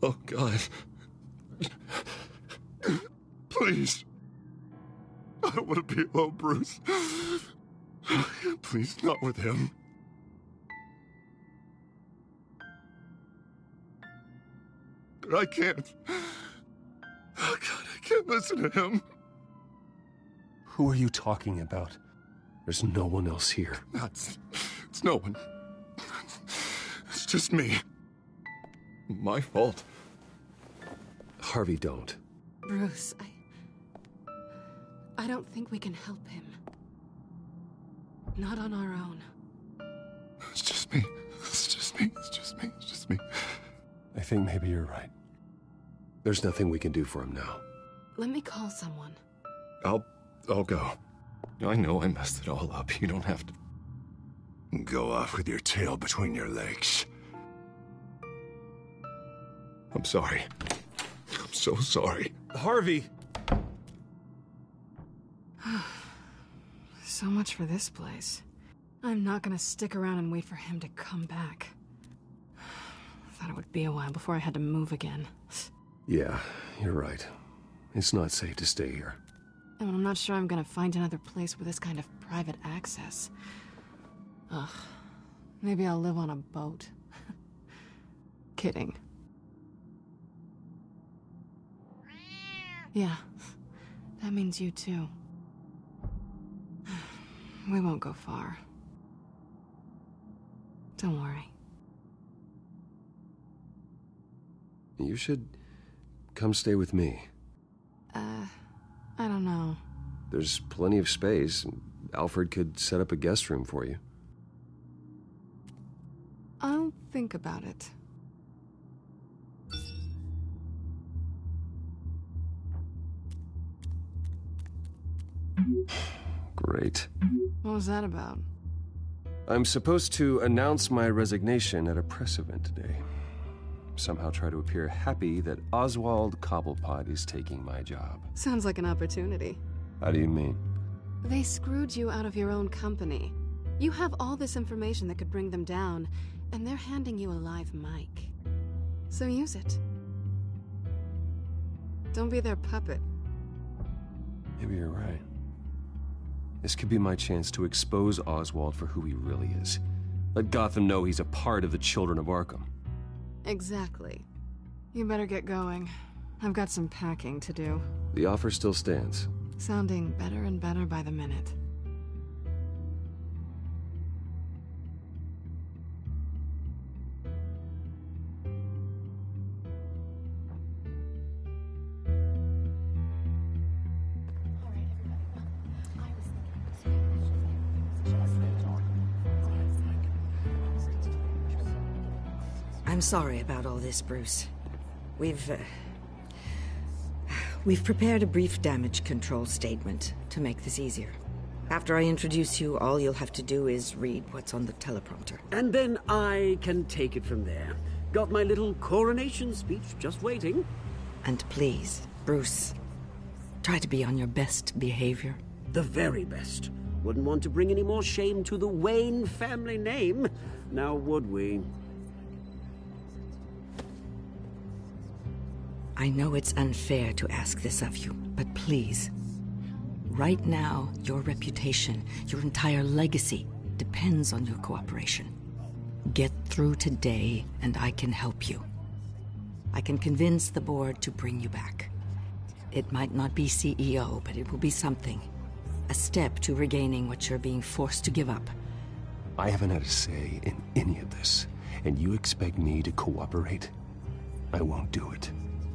Oh, God. Please. I don't want to be alone, Bruce. Please, not with him. But I can't. Oh, God, I can't listen to him. Who are you talking about? There's no one else here. It's no one. It's just me. My fault. Harvey, don't. Bruce, I don't think we can help him. Not on our own. It's just me. It's just me. It's just me. It's just me. I think maybe you're right. There's nothing we can do for him now. Let me call someone. I'll go. I know I messed it all up. You don't have to Go off with your tail between your legs. I'm sorry. I'm so sorry. Harvey! So much for this place. I'm not gonna stick around and wait for him to come back. Thought it would be a while before I had to move again. Yeah, you're right. It's not safe to stay here. And I'm not sure I'm gonna find another place with this kind of private access. Ugh. Maybe I'll live on a boat. Kidding. Yeah. That means you too. We won't go far. Don't worry. You should come stay with me. I don't know. There's plenty of space. Alfred could set up a guest room for you. I'll think about it. Great. What was that about? I'm supposed to announce my resignation at a press event today. Somehow try to appear happy that Oswald Cobblepot is taking my job. Sounds like an opportunity. How do you mean? They screwed you out of your own company. You have all this information that could bring them down, and they're handing you a live mic. So use it. Don't be their puppet. Maybe you're right. This could be my chance to expose Oswald for who he really is. Let Gotham know he's a part of the Children of Arkham. Exactly. You better get going. I've got some packing to do. The offer still stands. Sounding better and better by the minute. I'm sorry about all this, Bruce. We've prepared a brief damage control statement to make this easier. After I introduce you, all you'll have to do is read what's on the teleprompter. And then I can take it from there. Got my little coronation speech just waiting. And please, Bruce, try to be on your best behavior. The very best. Wouldn't want to bring any more shame to the Wayne family name, now would we? I know it's unfair to ask this of you, but please, right now, your reputation, your entire legacy, depends on your cooperation. Get through today, and I can help you. I can convince the board to bring you back. It might not be CEO, but it will be something. A step to regaining what you're being forced to give up. I haven't had a say in any of this, and you expect me to cooperate? I won't do it.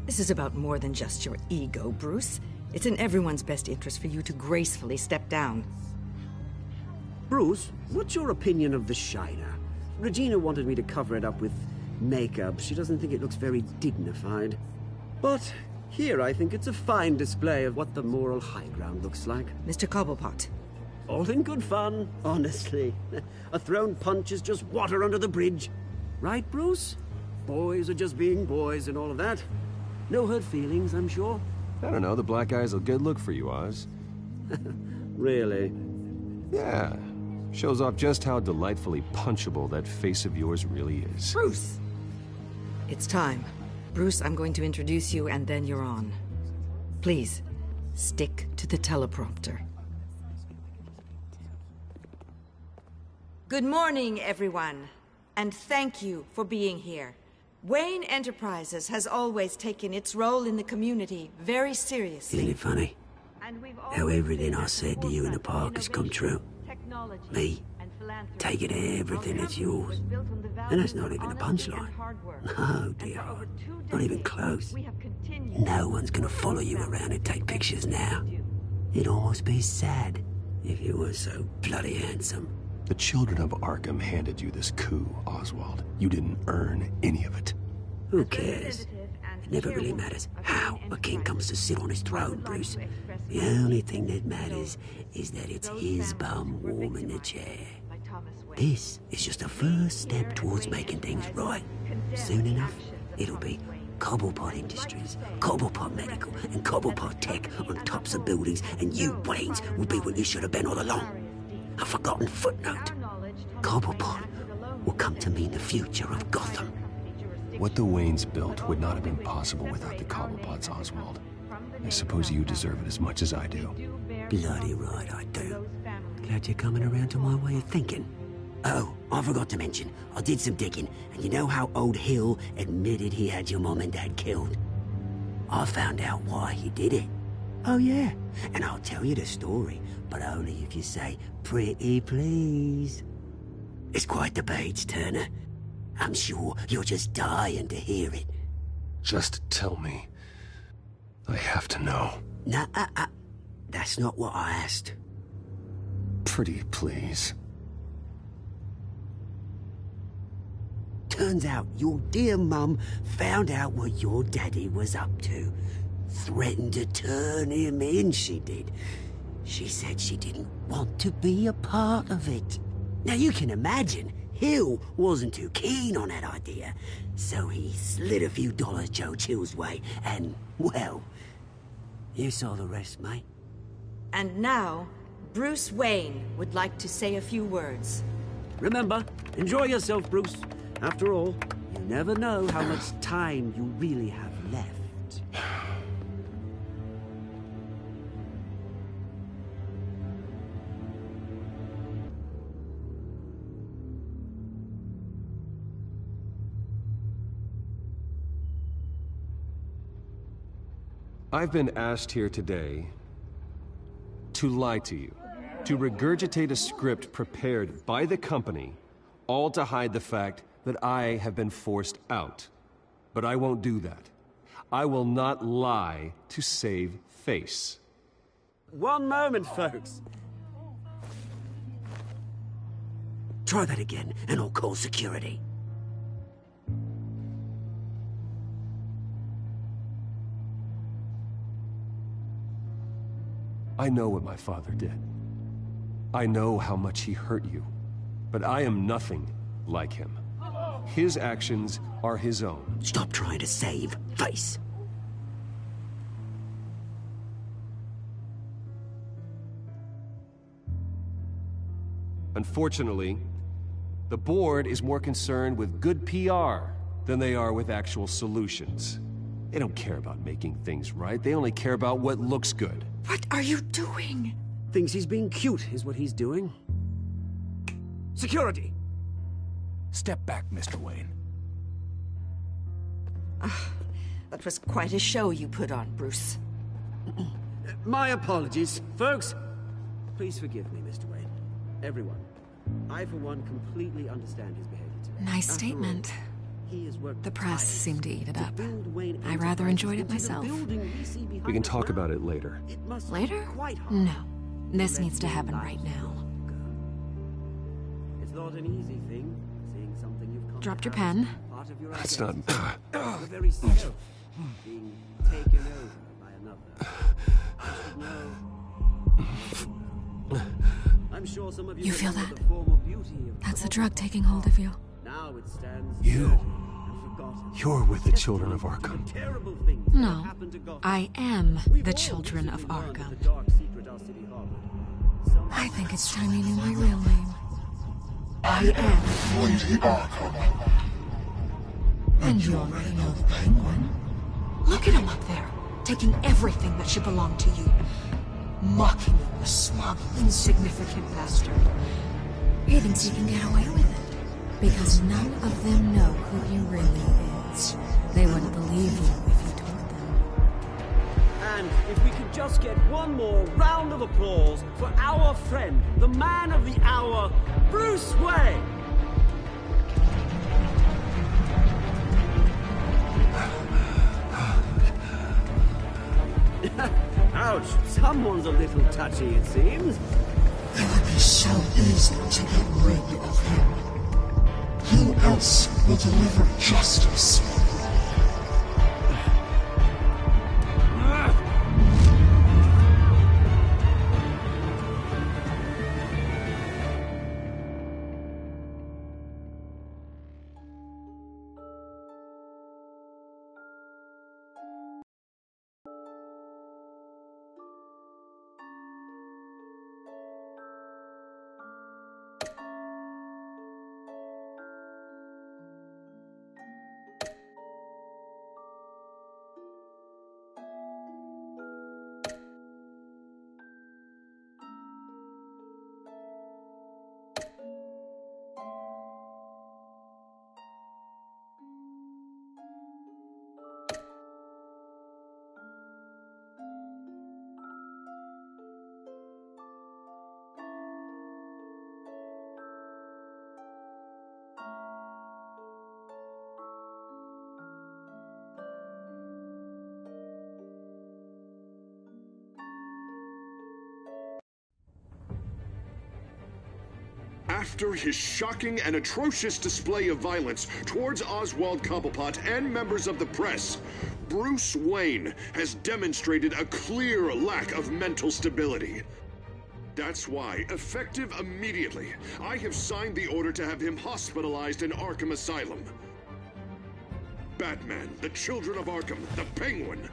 This is about more than just your ego, Bruce. It's in everyone's best interest for you to gracefully step down. Bruce, what's your opinion of the Shiner? Regina wanted me to cover it up with makeup. She doesn't think it looks very dignified. But here I think it's a fine display of what the moral high ground looks like. Mr. Cobblepot. All in good fun, honestly. A thrown punch is just water under the bridge. Right, Bruce? Boys are just being boys and all of that. No hurt feelings, I'm sure. I don't know, the black eye's a good look for you, Oz. Really? Yeah. Shows off just how delightfully punchable that face of yours really is. Bruce! It's time. Bruce, I'm going to introduce you and then you're on. Please, stick to the teleprompter. Good morning, everyone. And thank you for being here. Wayne Enterprises has always taken its role in the community very seriously. Isn't it funny how everything I said to you in the park has come true? Me, taking everything that's yours. And that's not even a punchline. No, dear, not even close. No one's gonna follow you around and take pictures now. It'd almost be sad if you were so bloody handsome. The children of Arkham handed you this coup, Oswald. You didn't earn any of it. Who cares? It never really matters how a king comes to sit on his throne, Bruce. The only thing that matters is that it's his bum warm in the chair. This is just a first step towards making things right. Soon enough, it'll be Cobblepot Industries, Cobblepot Medical, and Cobblepot Tech on tops of buildings, and you, Waynes, will be what you should have been all along. A forgotten footnote. Cobblepot will come to mean the future of Gotham. What the Waynes built would not have been possible without the Cobblepots, Oswald. I suppose you deserve it as much as I do. Bloody right I do. Glad you're coming around to my way of thinking. Oh, I forgot to mention, I did some digging, and you know how old Hill admitted he had your mom and dad killed? I found out why he did it. Oh yeah, and I'll tell you the story, but only if you say, pretty please. It's quite the page turner. I'm sure you're just dying to hear it. Just tell me. I have to know. Nah, that's not what I asked. Pretty please. Turns out your dear mum found out what your daddy was up to. Threatened to turn him in, she did. She said she didn't want to be a part of it. Now you can imagine, Hill wasn't too keen on that idea, so he slid a few dollars Joe Chill's way, and, well, you saw the rest, mate. And now, Bruce Wayne would like to say a few words. Remember, enjoy yourself, Bruce. After all, you never know how much time you really have left. I've been asked here today to lie to you, to regurgitate a script prepared by the company, all to hide the fact that I have been forced out. But I won't do that. I will not lie to save face. One moment, folks. Try that again, and I'll call security. I know what my father did. I know how much he hurt you. But I am nothing like him. His actions are his own. Stop trying to save face. Unfortunately, the board is more concerned with good PR than they are with actual solutions. They don't care about making things right. They only care about what looks good. What are you doing? Thinks he's being cute, is what he's doing. Security! Step back, Mr. Wayne. That was quite a show you put on, Bruce. My apologies, folks. Please forgive me, Mr. Wayne. Everyone. I, for one, completely understand his behavior today. Nice statement. The press seemed to eat it up. I rather enjoyed it myself. We can talk about it later. Later? No. This needs to happen right now. It's not an easy thing, seeing something you've come Dropped your pen. That's not... The very self being taken over by another. I should know. I'm sure some of You feel know that? the form of beauty of That's the drug taking hold of you. Now it stands You're with the children of Arkham. No. I am the children of Arkham. I think it's time you knew my real name. I am Lady Arkham. And you already know the Penguin. Look at him up there, taking everything that should belong to you. Mocking you, a smug, insignificant bastard. He thinks he can get away with it, because none of them know who he really is. They wouldn't believe you if you told them. And if we could just get one more round of applause for our friend, the man of the hour, Bruce Wayne! Ouch, someone's a little touchy, it seems. It would be so easy to get rid of him. Who else will deliver justice? After his shocking and atrocious display of violence towards Oswald Cobblepot and members of the press, Bruce Wayne has demonstrated a clear lack of mental stability. That's why, effective immediately, I have signed the order to have him hospitalized in Arkham Asylum. Batman, the Children of Arkham, the Penguin.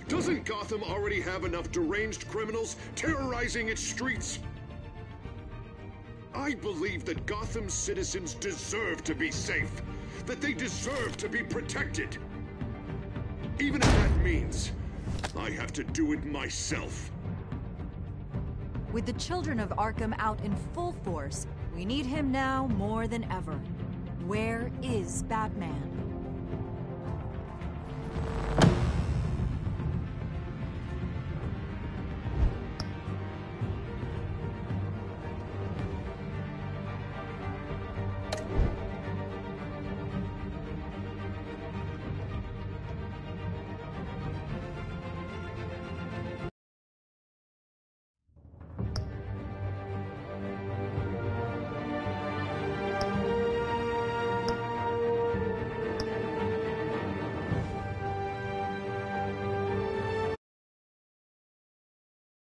Doesn't Gotham already have enough deranged criminals terrorizing its streets? I believe that Gotham's citizens deserve to be safe, that they deserve to be protected. Even if that means I have to do it myself. With the Children of Arkham out in full force, we need him now more than ever. Where is Batman?